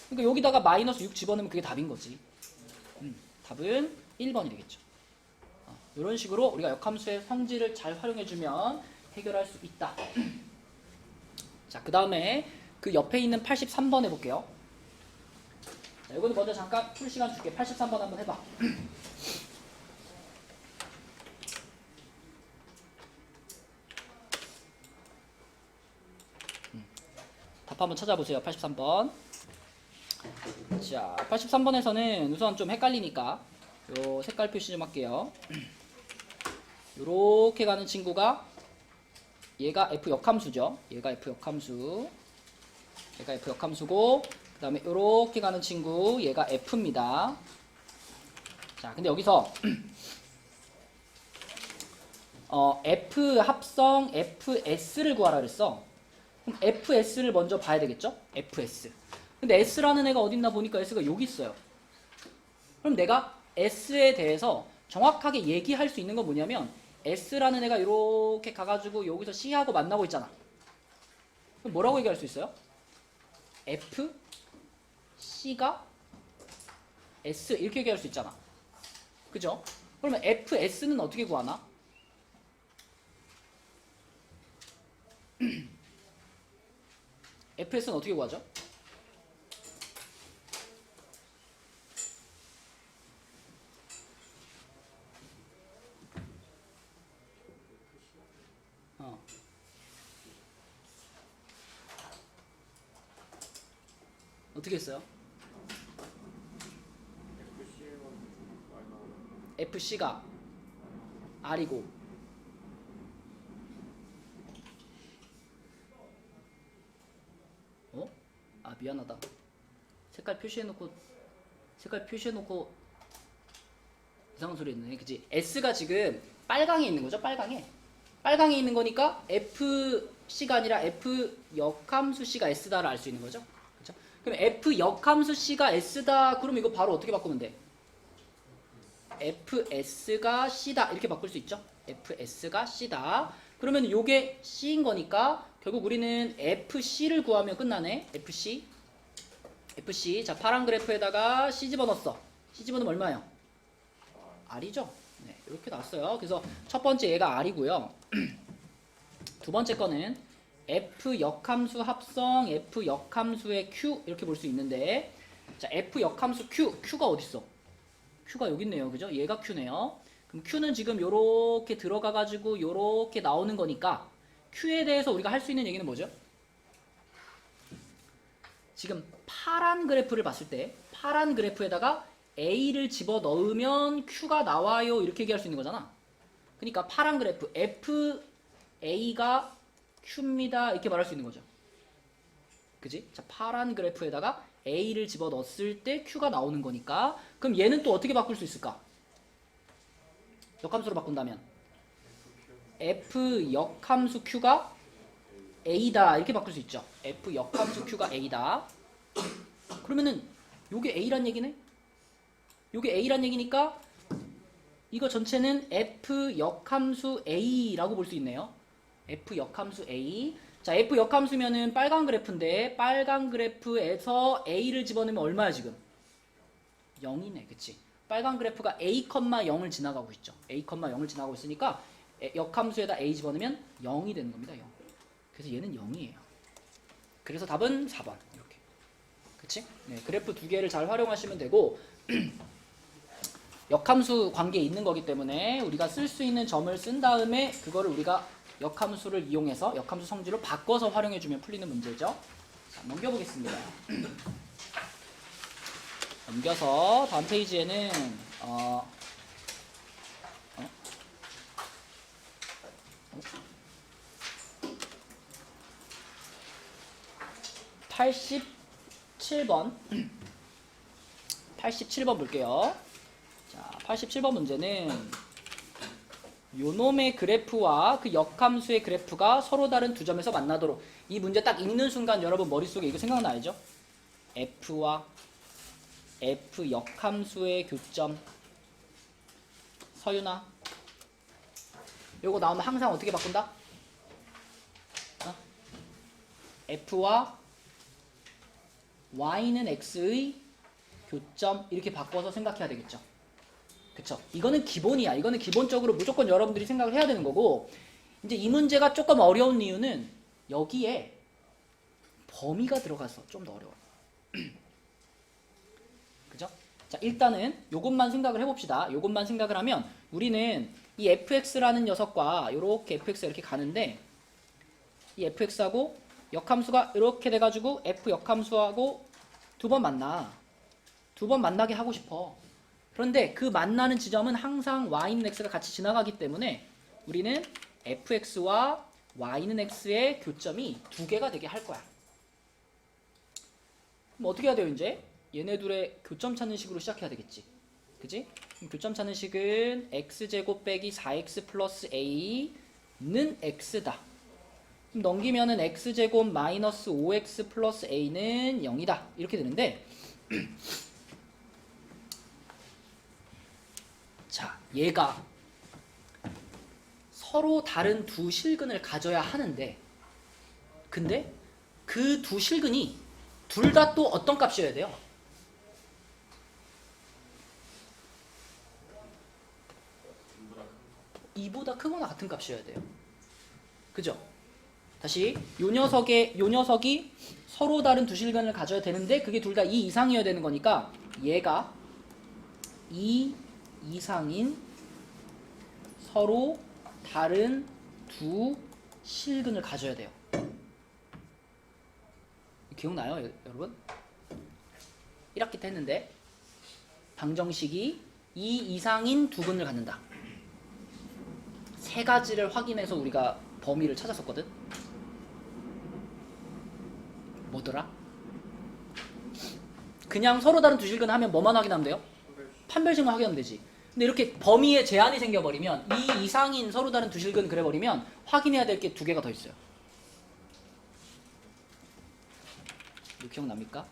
그러니까 여기다가 마이너스 6 집어넣으면 그게 답인 거지. 답은 1번이 되겠죠. 이런 식으로 우리가 역함수의 성질을 잘 활용해주면 해결할 수 있다. 자, 그 다음에 그 옆에 있는 83번 해볼게요. 자, 이거는 먼저 잠깐 풀 시간 줄게. 83번 한번 해봐. 답 한번 찾아보세요. 83번. 자, 83번에서는 우선 좀 헷갈리니까 요 색깔 표시 좀 할게요. 요렇게 가는 친구가 얘가 f 역함수죠. 얘가 f 역함수. 얘가 f 역함수고, 그 다음에 요렇게 가는 친구 얘가 f입니다. 자, 근데 여기서 f 합성 fs를 구하라 그랬어. 그럼 fs를 먼저 봐야 되겠죠? fs. 근데 s라는 애가 어딨나 보니까 s가 여기 있어요. 그럼 내가 s에 대해서 정확하게 얘기할 수 있는 건 뭐냐면 s라는 애가 이렇게 가가지고 여기서 c하고 만나고 있잖아. 그럼 뭐라고 얘기할 수 있어요? f c가 s 이렇게 얘기할 수 있잖아. 그죠? 그러면 fs는 어떻게 구하나? fs는 어떻게 구하죠? 어떻게 했어요? FC가 R이고 아, 미안하다. 색깔 표시해놓고 이상한 소리 했네. 그치? S가 지금 빨강에 있는 거죠? 빨강에 있는 거니까 FC가 아니라 F 역함수 C가 S다를 알 수 있는 거죠? 그쵸? 그럼 F 역함수 C가 S다. 그럼 이거 바로 어떻게 바꾸면 돼? FS가 C다. 이렇게 바꿀 수 있죠? FS가 C다. 그러면 요게 C인 거니까 결국 우리는 FC를 구하면 끝나네. FC. 자, 파란 그래프에다가 C 집어넣었어. C 집어넣으면 얼마예요? R이죠? 네, 이렇게 나왔어요. 그래서 첫 번째 얘가 R이고요. 두 번째 거는 F 역함수 합성 F 역함수의 Q 이렇게 볼 수 있는데, 자, F 역함수 Q가 어딨어? Q가 여기 있네요. 그죠? 얘가 Q네요. 그럼 Q는 지금 요렇게 들어가가지고 요렇게 나오는 거니까 Q에 대해서 우리가 할 수 있는 얘기는 뭐죠? 지금 파란 그래프를 봤을 때 파란 그래프에다가 A를 집어넣으면 Q가 나와요. 이렇게 얘기할 수 있는 거잖아. 그러니까 파란 그래프 FA가 Q입니다. 이렇게 말할 수 있는 거죠. 그지? 자, 파란 그래프에다가 A를 집어넣었을 때 Q가 나오는 거니까 그럼 얘는 또 어떻게 바꿀 수 있을까? 역함수로 바꾼다면 F 역함수 Q가 A다 이렇게 바꿀 수 있죠. F 역함수 Q가 A다. 그러면은 요게 A란 얘기네? 요게 A란 얘기니까 이거 전체는 F 역함수 A라고 볼 수 있네요. F 역함수 A. 자, F 역함수면은 빨간 그래프인데 빨간 그래프에서 A를 집어넣으면 얼마야 지금? 0이네. 그치? 빨간 그래프가 A, 0을 지나가고 있죠. A, 0을 지나가고 있으니까 역함수에다 A 집어넣으면 0이 되는 겁니다. 0. 그래서 얘는 0이에요. 그래서 답은 4번. 이렇게. 그치? 네, 그래프 두 개를 잘 활용하시면 되고 역함수 관계에 있는 거기 때문에 우리가 쓸 수 있는 점을 쓴 다음에 그거를 우리가 역함수를 이용해서 역함수 성질로 바꿔서 활용해주면 풀리는 문제죠. 자, 넘겨보겠습니다. 넘겨서 다음 페이지에는 87번 87번 볼게요. 자, 87번 문제는 요놈의 그래프와 그 역함수의 그래프가 서로 다른 두 점에서 만나도록. 이 문제 딱 읽는 순간 여러분 머릿속에 이거 생각나죠? F와 F 역함수의 교점. 서윤아, 요거 나오면 항상 어떻게 바꾼다? F와 Y는 X의 교점 이렇게 바꿔서 생각해야 되겠죠. 그쵸? 이거는 기본이야. 이거는 기본적으로 무조건 여러분들이 생각을 해야 되는 거고, 이제 이 문제가 조금 어려운 이유는 여기에 범위가 들어가서 좀 더 어려워요. 그죠? 자, 일단은 요것만 생각을 해봅시다. 요것만 생각을 하면 우리는 이 fx라는 녀석과 요렇게 fx가 이렇게 가는데, 이 fx하고 역함수가 이렇게 돼가지고 f 역함수하고 두 번 만나. 두 번 만나게 하고 싶어. 그런데 그 만나는 지점은 항상 y는 x가 같이 지나가기 때문에 우리는 fx와 y는 x의 교점이 두 개가 되게 할 거야. 그럼 어떻게 해야 돼요, 이제? 얘네 둘의 교점 찾는 식으로 시작해야 되겠지. 그지? 그럼 교점 찾는 식은 x제곱 빼기 4x 플러스 a는 x다. 그럼 넘기면은 x제곱 마이너스 5x 플러스 a는 0이다. 이렇게 되는데 자, 얘가 서로 다른 두 실근을 가져야 하는데, 근데 그 두 실근이 둘 다 또 어떤 값이어야 돼요? 이보다 크거나 같은 값이어야 돼요. 그죠? 다시 요 녀석이 서로 다른 두 실근을 가져야 되는데 그게 둘 다 2 이상이어야 되는 거니까 얘가 2 이상인 서로 다른 두 실근을 가져야 돼요. 기억나요, 여러분? 1학기 때 했는데 방정식이 2 이상인 두 근을 갖는다. 세 가지를 확인해서 우리가 범위를 찾았었거든. 뭐더라? 그냥 서로 다른 두 실근 하면 뭐만 확인하면 돼요? 판별식만 확인하면 되지. 근데 이렇게 범위에 제한이 생겨버리면, 2 이상인 서로 다른 두 실근 그래버리면 확인해야 될 게 두 개가 더 있어요. 이거 기억납니까?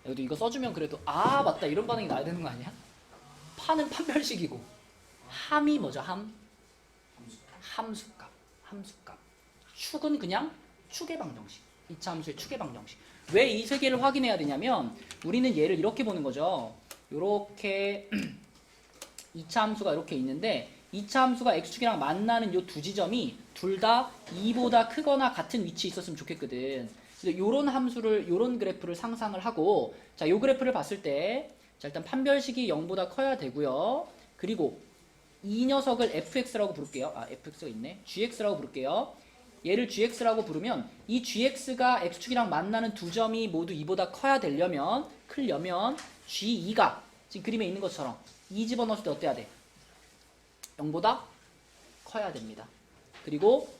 그래도 이거 써주면 그래도 아 맞다 이런 반응이 나야 되는 거 아니야? 파는 판별식이고 함이 뭐죠? 함수값. 축은 그냥 축의 방정식. 이차 함수의 축의 방정식. 왜 이 세 개를 확인해야 되냐면 우리는 얘를 이렇게 보는 거죠. 요렇게 2차 함수가 이렇게 있는데 2차 함수가 x축이랑 만나는 요 두 지점이 둘 다 2보다 크거나 같은 위치에 있었으면 좋겠거든. 그래서 요런 함수를, 요런 그래프를 상상을 하고, 자, 요 그래프를 봤을 때, 자, 일단 판별식이 0보다 커야 되고요. 그리고 이 녀석을 fx라고 부를게요. 아, fx가 있네. gx라고 부를게요. 얘를 gx라고 부르면 이 gx가 x축이랑 만나는 두 점이 모두 2보다 커야 되려면, 크려면 g2가 지금 그림에 있는 것처럼 2 집어넣었을 때 어때야 돼? 0보다 커야 됩니다. 그리고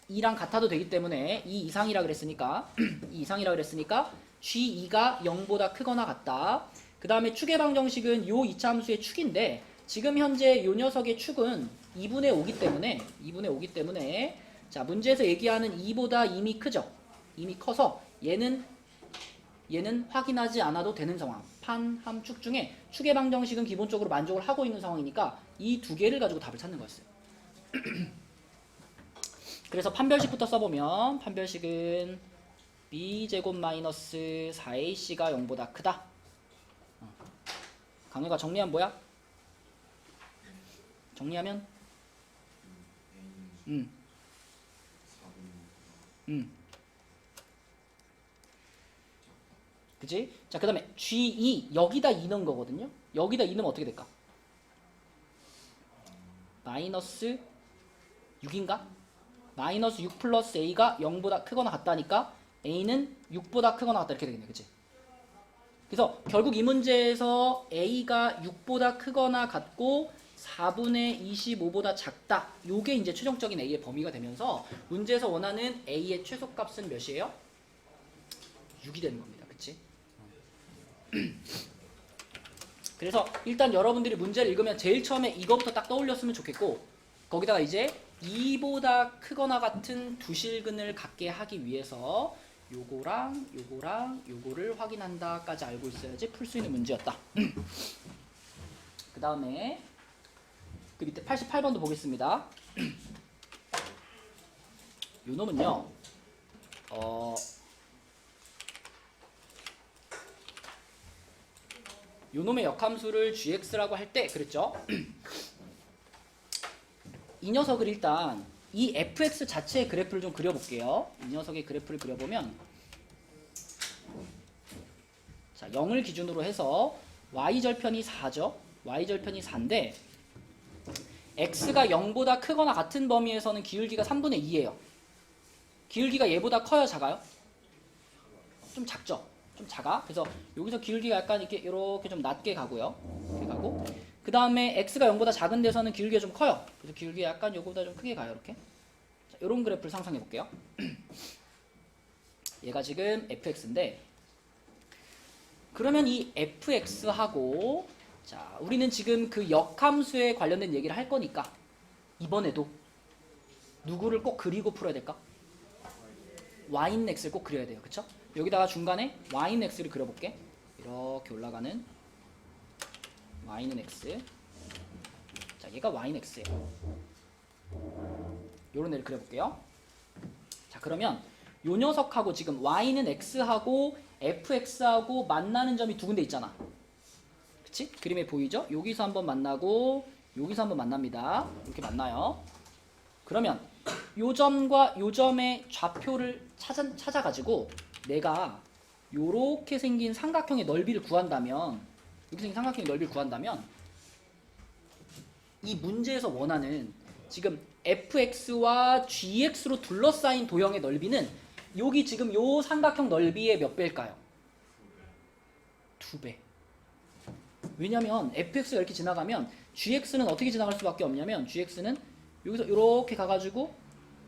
2랑 같아도 되기 때문에 2 이상이라 그랬으니까 2 이상이라 그랬으니까 g2가 0보다 크거나 같다. 그 다음에 축의 방정식은 요 2차 함수의 축인데 지금 현재 요 녀석의 축은 2분의 5기 때문에 자, 문제에서 얘기하는 2보다 이미 크죠? 이미 커서 얘는 확인하지 않아도 되는 상황. 판, 함, 축 중에 축의 방정식은 기본적으로 만족을 하고 있는 상황이니까 이 두 개를 가지고 답을 찾는 거였어요. 그래서 판별식부터 써보면 판별식은 b제곱 마이너스 4ac가 0보다 크다. 강유가 정리하면 뭐야? 정리하면 그치? 자, 그 다음에 G2 여기다 2 넣은 거거든요. 여기다 2 넣으면 어떻게 될까? 마이너스 6인가? 마이너스 6 플러스 A가 0보다 크거나 같다니까 A는 6보다 크거나 같다 이렇게 되겠네. 그치? 그래서 결국 이 문제에서 A가 6보다 크거나 같고 4분의 25보다 작다. 요게 이제 최종적인 A의 범위가 되면서 문제에서 원하는 A의 최소값은 몇이에요? 6이 되는 겁니다. 그치? 그래서 일단 여러분들이 문제를 읽으면 제일 처음에 이거부터 딱 떠올렸으면 좋겠고, 거기다가 이제 2보다 크거나 같은 두 실근을 갖게 하기 위해서 요거랑 요거랑 요거를 확인한다까지 알고 있어야지 풀 수 있는 문제였다. 그 다음에 그 밑에 88번도 보겠습니다. 요 놈은요, 요 놈의 역함수를 gx라고 할 때 그랬죠? 이 녀석을 일단 이 fx 자체의 그래프를 좀 그려볼게요. 이 녀석의 그래프를 그려보면, 자, 0을 기준으로 해서 y절편이 4죠. y절편이 4인데 x가 0보다 크거나 같은 범위에서는 기울기가 3분의 2예요. 기울기가 얘보다 커요, 작아요? 좀 작죠? 좀 작아. 그래서 여기서 기울기가 약간 이렇게 좀 낮게 가고요. 이렇게 가고. 그 다음에 x가 0보다 작은 데서는 기울기가 좀 커요. 그래서 기울기가 약간 요거보다 좀 크게 가요. 이렇게. 자, 이런 그래프를 상상해 볼게요. 얘가 지금 fx인데, 그러면 이 fx하고, 자, 우리는 지금 그 역함수에 관련된 얘기를 할 거니까 이번에도 누구를 꼭 그리고 풀어야 될까? y는 x를 꼭 그려야 돼요. 그쵸? 여기다가 중간에 y는 x를 그려볼게. 이렇게 올라가는 y는 x. 자, 얘가 y는 x예요. 요런 애를 그려볼게요. 자, 그러면 요 녀석하고 지금 y는 x하고 fx하고 만나는 점이 두 군데 있잖아. 그치? 그림에 보이죠? 여기서 한번 만나고 여기서 한번 만납니다. 이렇게 만나요. 그러면 요 점과 요 점의 좌표를 찾아가지고 내가 요렇게 생긴 삼각형의 넓이를 구한다면, 이렇게 생긴 삼각형의 넓이를 구한다면, 이 문제에서 원하는 지금 fx와 gx로 둘러싸인 도형의 넓이는 여기 지금 요 삼각형 넓이의 몇 배일까요? 2배. 왜냐면 fx가 이렇게 지나가면 gx는 어떻게 지나갈 수밖에 없냐면, gx는 여기서 이렇게 가가지고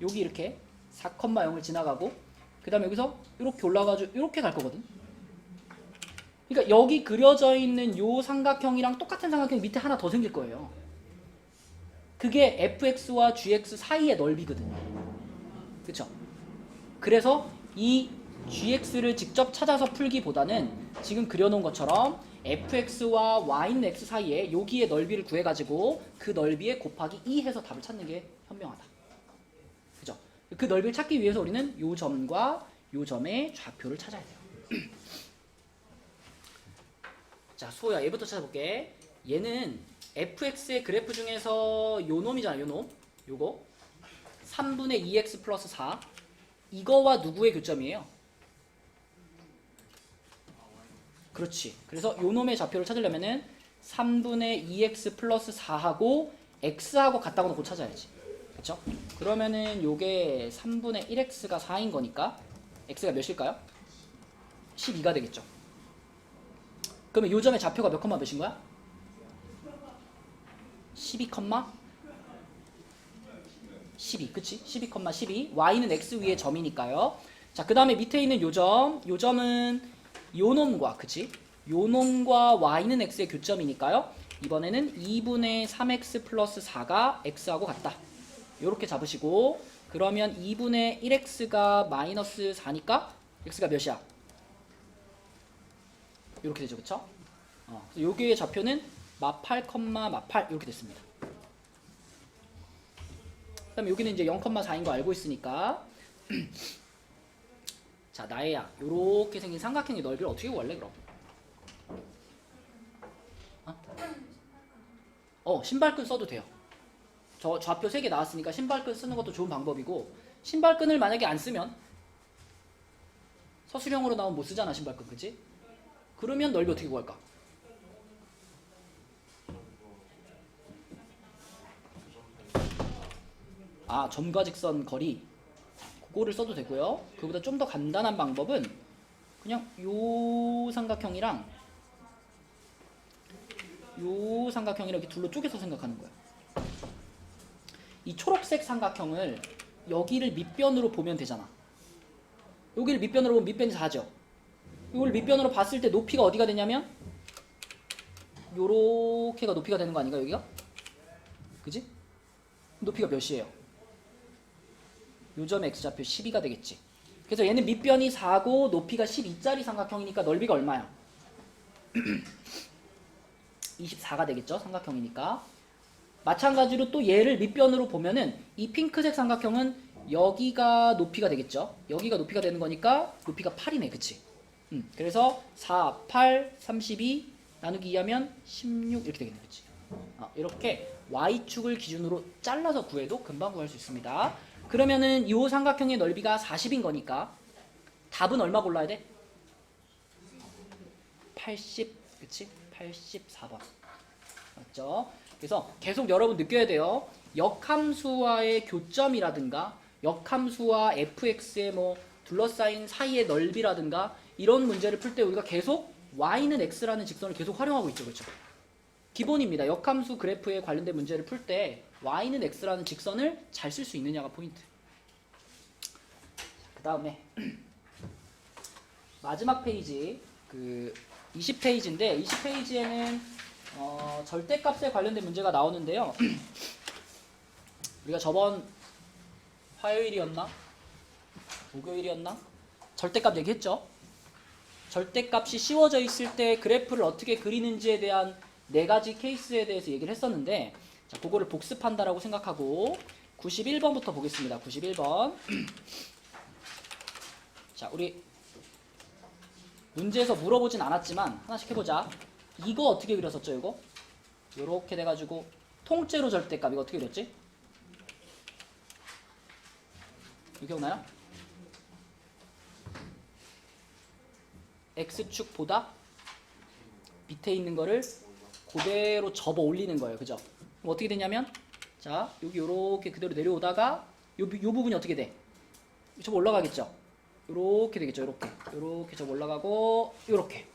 여기 이렇게 4,0을 지나가고, 그 다음에 여기서 이렇게 올라가지고 이렇게 갈 거거든. 그러니까 여기 그려져 있는 요 삼각형이랑 똑같은 삼각형이 밑에 하나 더 생길 거예요. 그게 fx와 gx 사이의 넓이거든요. 그쵸? 그래서 이 gx를 직접 찾아서 풀기보다는 지금 그려놓은 것처럼 fx와 y는 x 사이에 여기의 넓이를 구해가지고 그 넓이에 곱하기 2 해서 답을 찾는 게 현명하다. 그죠? 그 넓이를 찾기 위해서 우리는 요 점과 요 점의 좌표를 찾아야 돼요. 자, 수호야, 얘부터 찾아볼게. 얘는 fx의 그래프 중에서 요 놈이잖아, 요 놈. 요거 3분의 2x 플러스 4. 이거와 누구의 교점이에요? 그렇지. 그래서 요 놈의 좌표를 찾으려면은 3분의 2x 플러스 4하고 x하고 같다고 놓고 찾아야지. 그쵸? 그러면은 요게 3분의 1x가 4인 거니까 x가 몇일까요? 12가 되겠죠. 그러면 요 점의 좌표가 몇 컴마 몇인 거야? 12 컴마 12, 그치? 12 컴마 12. y는 x 위에 점이니까요. 자, 그 다음에 밑에 있는 요 점은 요 놈과, 그치? 요 놈과 y는 x의 교점이니까요. 이번에는 2분의 3x 플러스 4가 x하고 같다. 요렇게 잡으시고, 그러면 2분의 1x가 마이너스 4니까 x가 몇이야? 요렇게 되죠, 그쵸? 요기의 좌표는 마8, 마8 이렇게 됐습니다. 그 다음에 여기는 이제 0,4인 거 알고 있으니까 자, 나애야, 요렇게 생긴 삼각형의 넓이를 어떻게 구할래 그럼? 신발끈 써도 돼요. 저 좌표 3개 나왔으니까 신발끈 쓰는 것도 좋은 방법이고, 신발끈을 만약에 안 쓰면 서술형으로 나오면 못 쓰잖아, 신발끈. 그치? 그러면 넓이 어떻게 구할까? 점과 직선 거리, 그거를 써도 되고요. 그보다 좀 더 간단한 방법은 그냥 요 삼각형이랑 요 삼각형이랑 이렇게 둘로 쪼개서 생각하는 거야. 이 초록색 삼각형을 여기를 밑변으로 보면 되잖아. 여기를 밑변으로 보면 밑변이 4죠. 이걸 밑변으로 봤을 때 높이가 어디가 되냐면 요렇게가 높이가 되는 거 아닌가 여기가? 그지? 높이가 몇이에요? 요점의 x좌표 12가 되겠지. 그래서 얘는 밑변이 4고 높이가 12짜리 삼각형이니까 넓이가 얼마야? 24가 되겠죠. 삼각형이니까. 마찬가지로 또 얘를 밑변으로 보면은 이 핑크색 삼각형은 여기가 높이가 되겠죠. 여기가 높이가 되는 거니까 높이가 8이네. 그치? 그래서 4, 8, 32 나누기 2하면 16 이렇게 되겠네. 그치? 이렇게 y축을 기준으로 잘라서 구해도 금방 구할 수 있습니다. 그러면은 이 삼각형의 넓이가 40인 거니까 답은 얼마 골라야 돼? 80, 그치? 84번. 맞죠? 그래서 계속 여러분 느껴야 돼요. 역함수와의 교점이라든가 역함수와 fx의 뭐 둘러싸인 사이의 넓이라든가 이런 문제를 풀 때 우리가 계속 y는 x라는 직선을 계속 활용하고 있죠. 그렇죠? 기본입니다. 역함수 그래프에 관련된 문제를 풀 때 y는 x라는 직선을 잘 쓸 수 있느냐가 포인트. 그 다음에 마지막 페이지 그 20페이지인데 20페이지에는 절대값에 관련된 문제가 나오는데요. 우리가 저번 화요일이었나? 목요일이었나? 절대값 얘기했죠. 절대값이 씌워져 있을 때 그래프를 어떻게 그리는지에 대한 4가지 케이스에 대해서 얘기를 했었는데 자, 그거를 복습한다라고 생각하고 91번부터 보겠습니다. 91번. 자, 우리 문제에서 물어보진 않았지만 하나씩 해보자. 이거 어떻게 그렸었죠? 이거? 요렇게 돼가지고 통째로 절대값 이거 어떻게 그렸지? 이거 기억나요? X축보다 밑에 있는 거를 그대로 접어 올리는 거예요. 그죠? 그럼 어떻게 되냐면 자 여기 요렇게 그대로 내려오다가 요 부분이 어떻게 돼? 접어 올라가겠죠? 요렇게 되겠죠? 요렇게 접어 올라가고 요렇게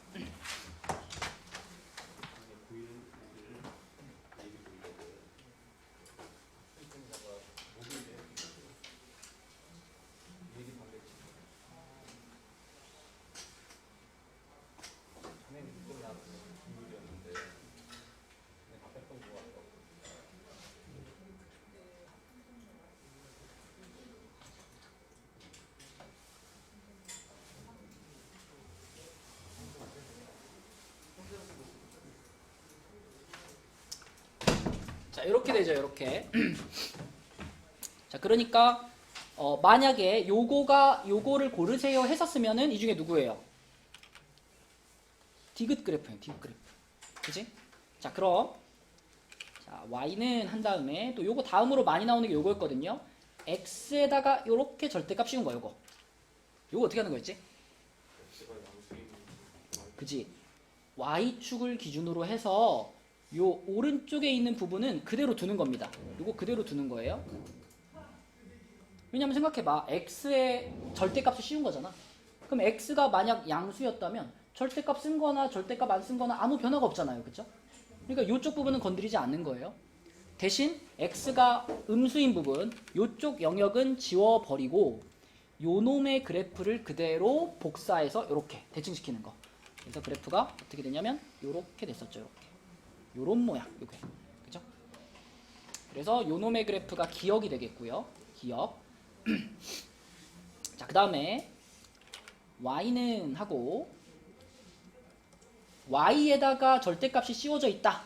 자 이렇게 되죠. 이렇게 자 그러니까 만약에 요거를 고르세요 했었으면은 이 중에 누구예요? 디귿 그래프예요. 디귿 그래프. 그지? 자 그럼 자 y는 한 다음에 또 요거 다음으로 많이 나오는 게 요거였거든요. x에다가 요렇게 절대값 씌운 거야. 요거 어떻게 하는 거였지? 그지? y축을 기준으로 해서 요 오른쪽에 있는 부분은 그대로 두는 겁니다. 요거 그대로 두는 거예요. 왜냐면 생각해봐. x의 절대값을 씌운 거잖아. 그럼 x가 만약 양수였다면 절대값 쓴 거나 절대값 안 쓴 거나 아무 변화가 없잖아요. 그쵸? 그러니까 요쪽 부분은 건드리지 않는 거예요. 대신 x가 음수인 부분 요쪽 영역은 지워버리고 요놈의 그래프를 그대로 복사해서 요렇게 대칭시키는 거. 그래서 그래프가 어떻게 되냐면 요렇게 됐었죠. 요렇게. 요런 모양. 요게. 그죠? 그래서 요놈의 그래프가 기역이 되겠고요. 기역. 자, 그 다음에 y는 하고 y에다가 절대값이 씌워져 있다.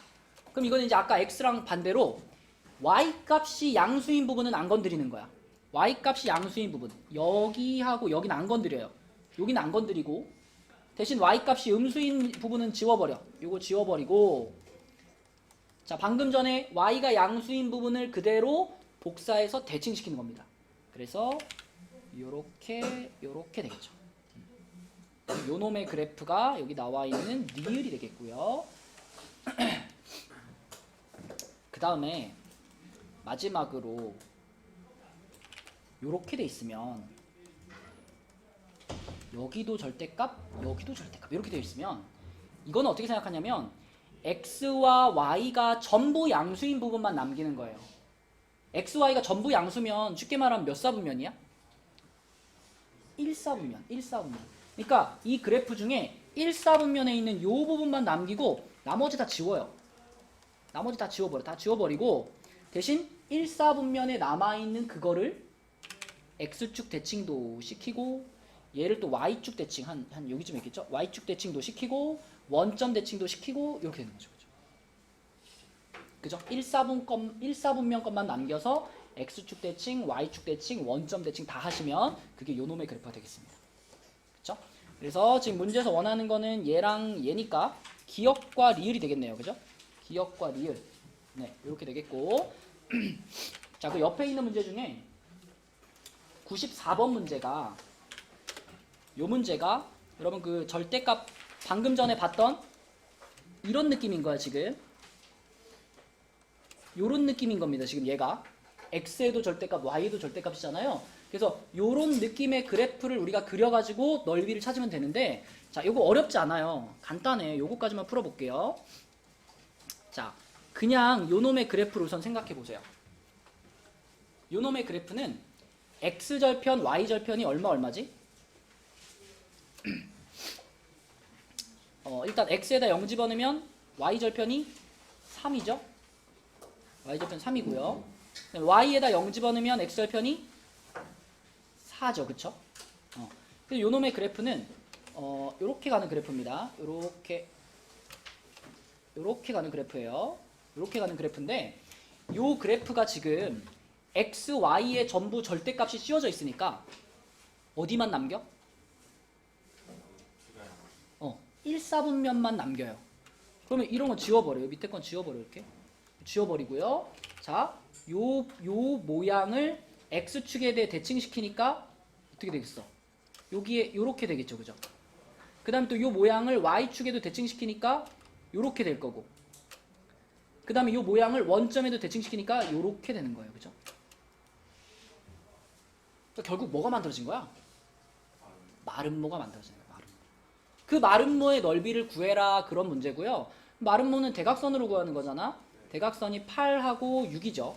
그럼 이거는 이제 아까 x랑 반대로 y값이 양수인 부분은 안 건드리는 거야. y값이 양수인 부분 여기하고 여기는 안 건드려요. 여기는 안 건드리고 대신 y값이 음수인 부분은 지워버려. 요거 지워버리고 자 방금 전에 y가 양수인 부분을 그대로 복사해서 대칭시키는 겁니다. 그래서 요렇게 되겠죠. 요놈의 그래프가 여기 나와 있는 리을이 되겠고요. 그 다음에 마지막으로 요렇게 돼 있으면 여기도 절대값, 여기도 절대값 이렇게 되어 있으면 이거는 어떻게 생각하냐면 x와 y가 전부 양수인 부분만 남기는 거예요. x, y가 전부 양수면 쉽게 말하면 몇 사분면이야? 1사분면, 1사분면. 그러니까 이 그래프 중에 1사분면에 있는 요 부분만 남기고 나머지 다 지워요. 나머지 다 지워버려. 다 지워버리고 대신 1사분면에 남아있는 그거를 x축 대칭도 시키고 얘를 또 y축 대칭 한 여기쯤에 있겠죠? y축 대칭도 시키고 원점 대칭도 시키고 이렇게 되는 거죠. 그죠? 1사분면 것만 남겨서 x축 대칭, y축 대칭, 원점 대칭 다 하시면 그게 요놈의 그래프가 되겠습니다. 그죠? 그래서 지금 문제에서 원하는 거는 얘랑 얘니까 기역과 리을이 되겠네요. 그죠? 기역과 리을. 네, 이렇게 되겠고. 자, 그 옆에 있는 문제 중에 94번 문제가 요 문제가 여러분 그 절대값 방금 전에 봤던 이런 느낌인 거야, 지금. 요런 느낌인 겁니다. 지금 얘가 x에도 절대값, y에도 절대값이잖아요. 그래서 요런 느낌의 그래프를 우리가 그려가지고 넓이를 찾으면 되는데, 자, 요거 어렵지 않아요. 간단해. 요거까지만 풀어볼게요. 자, 그냥 요놈의 그래프를 우선 생각해 보세요. 요놈의 그래프는 x절편, y절편이 얼마지? 일단 x에다 0 집어넣으면 y절편이 3이죠. y절편 3이고요. y에다 0 집어넣으면 x절편이 4죠. 그쵸? 그래서 요놈의 그래프는 요렇게 가는 그래프입니다. 요렇게 가는 그래프예요. 요렇게 가는 그래프인데 요 그래프가 지금 x, y에 전부 절대값이 씌워져 있으니까 어디만 남겨? 1사분면만 남겨요. 그러면 이런 건 지워버려요. 밑에 건 지워버려요. 이렇게 지워버리고요. 자, 요 모양을 x축에 대해 대칭시키니까 어떻게 되겠어? 여기에 요렇게 되겠죠. 그죠? 그 다음에 또 요 모양을 y축에도 대칭시키니까 요렇게 될 거고, 그 다음에 요 모양을 원점에도 대칭시키니까 요렇게 되는 거예요. 그죠? 그러니까 결국 뭐가 만들어진 거야? 마름모가 만들어진 거야. 그 마름모의 넓이를 구해라, 그런 문제고요. 마름모는 대각선으로 구하는 거잖아. 대각선이 8하고 6이죠.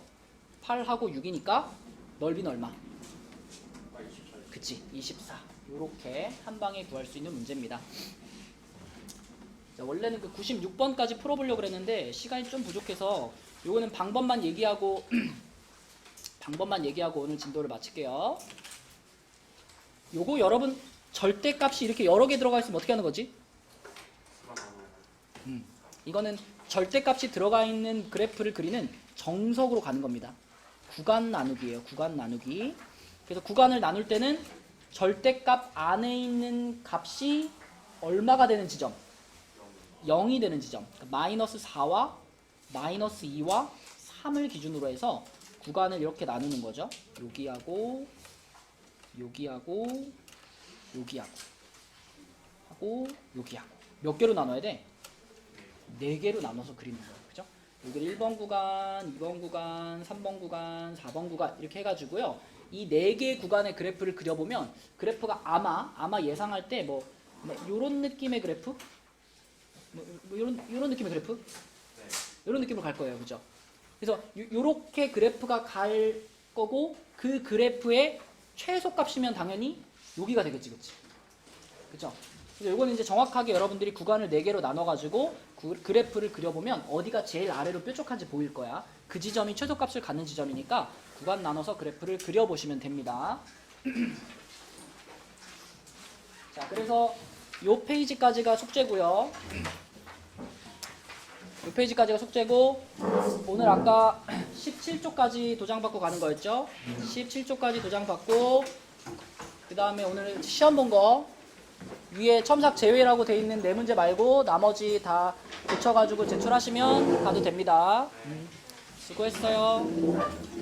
8하고 6이니까 넓이는 얼마? 그치, 24. 요렇게 한 방에 구할 수 있는 문제입니다. 자, 원래는 그 96번까지 풀어보려고 그랬는데 시간이 좀 부족해서 요거는 방법만 얘기하고 방법만 얘기하고 오늘 진도를 마칠게요. 요거 여러분 절대값이 이렇게 여러 개 들어가 있으면 어떻게 하는 거지? 이거는 절대값이 들어가 있는 그래프를 그리는 정석으로 가는 겁니다. 구간 나누기예요. 구간 나누기. 그래서 구간을 나눌 때는 절대값 안에 있는 값이 얼마가 되는 지점? 0이 되는 지점. 그러니까 마이너스 4와 마이너스 2와 3을 기준으로 해서 구간을 이렇게 나누는 거죠. 여기하고 여기하고 여기하고 하고 여기하고 몇 개로 나눠야 돼? 4개로 나눠서 그리는 거예요. 그죠? 여기 1번 구간, 2번 구간, 3번 구간, 4번 구간 이렇게 해가지고요. 이 4개의 구간의 그래프를 그려보면 그래프가 아마 예상할 때 뭐 요런 느낌의 그래프? 요런 느낌의 그래프? 요런 느낌으로 갈 거예요. 그죠? 그래서 요렇게 그래프가 갈 거고 그 그래프의 최소값이면 당연히 여기가 되겠지. 그치? 그죠? 그래서 요거는 이제 정확하게 여러분들이 구간을 4개로 나눠가지고 그래프를 그려보면 어디가 제일 아래로 뾰족한지 보일 거야. 그 지점이 최소값을 갖는 지점이니까 구간 나눠서 그래프를 그려보시면 됩니다. 자, 그래서 요 페이지까지가 숙제고요. 요 페이지까지가 숙제고 오늘 아까 17쪽까지 도장 받고 가는 거였죠. 17쪽까지 도장 받고 그 다음에 오늘 시험 본 거 위에 첨삭 제외라고 돼 있는 4문제 말고 나머지 다 고쳐가지고 제출하시면 가도 됩니다. 수고했어요.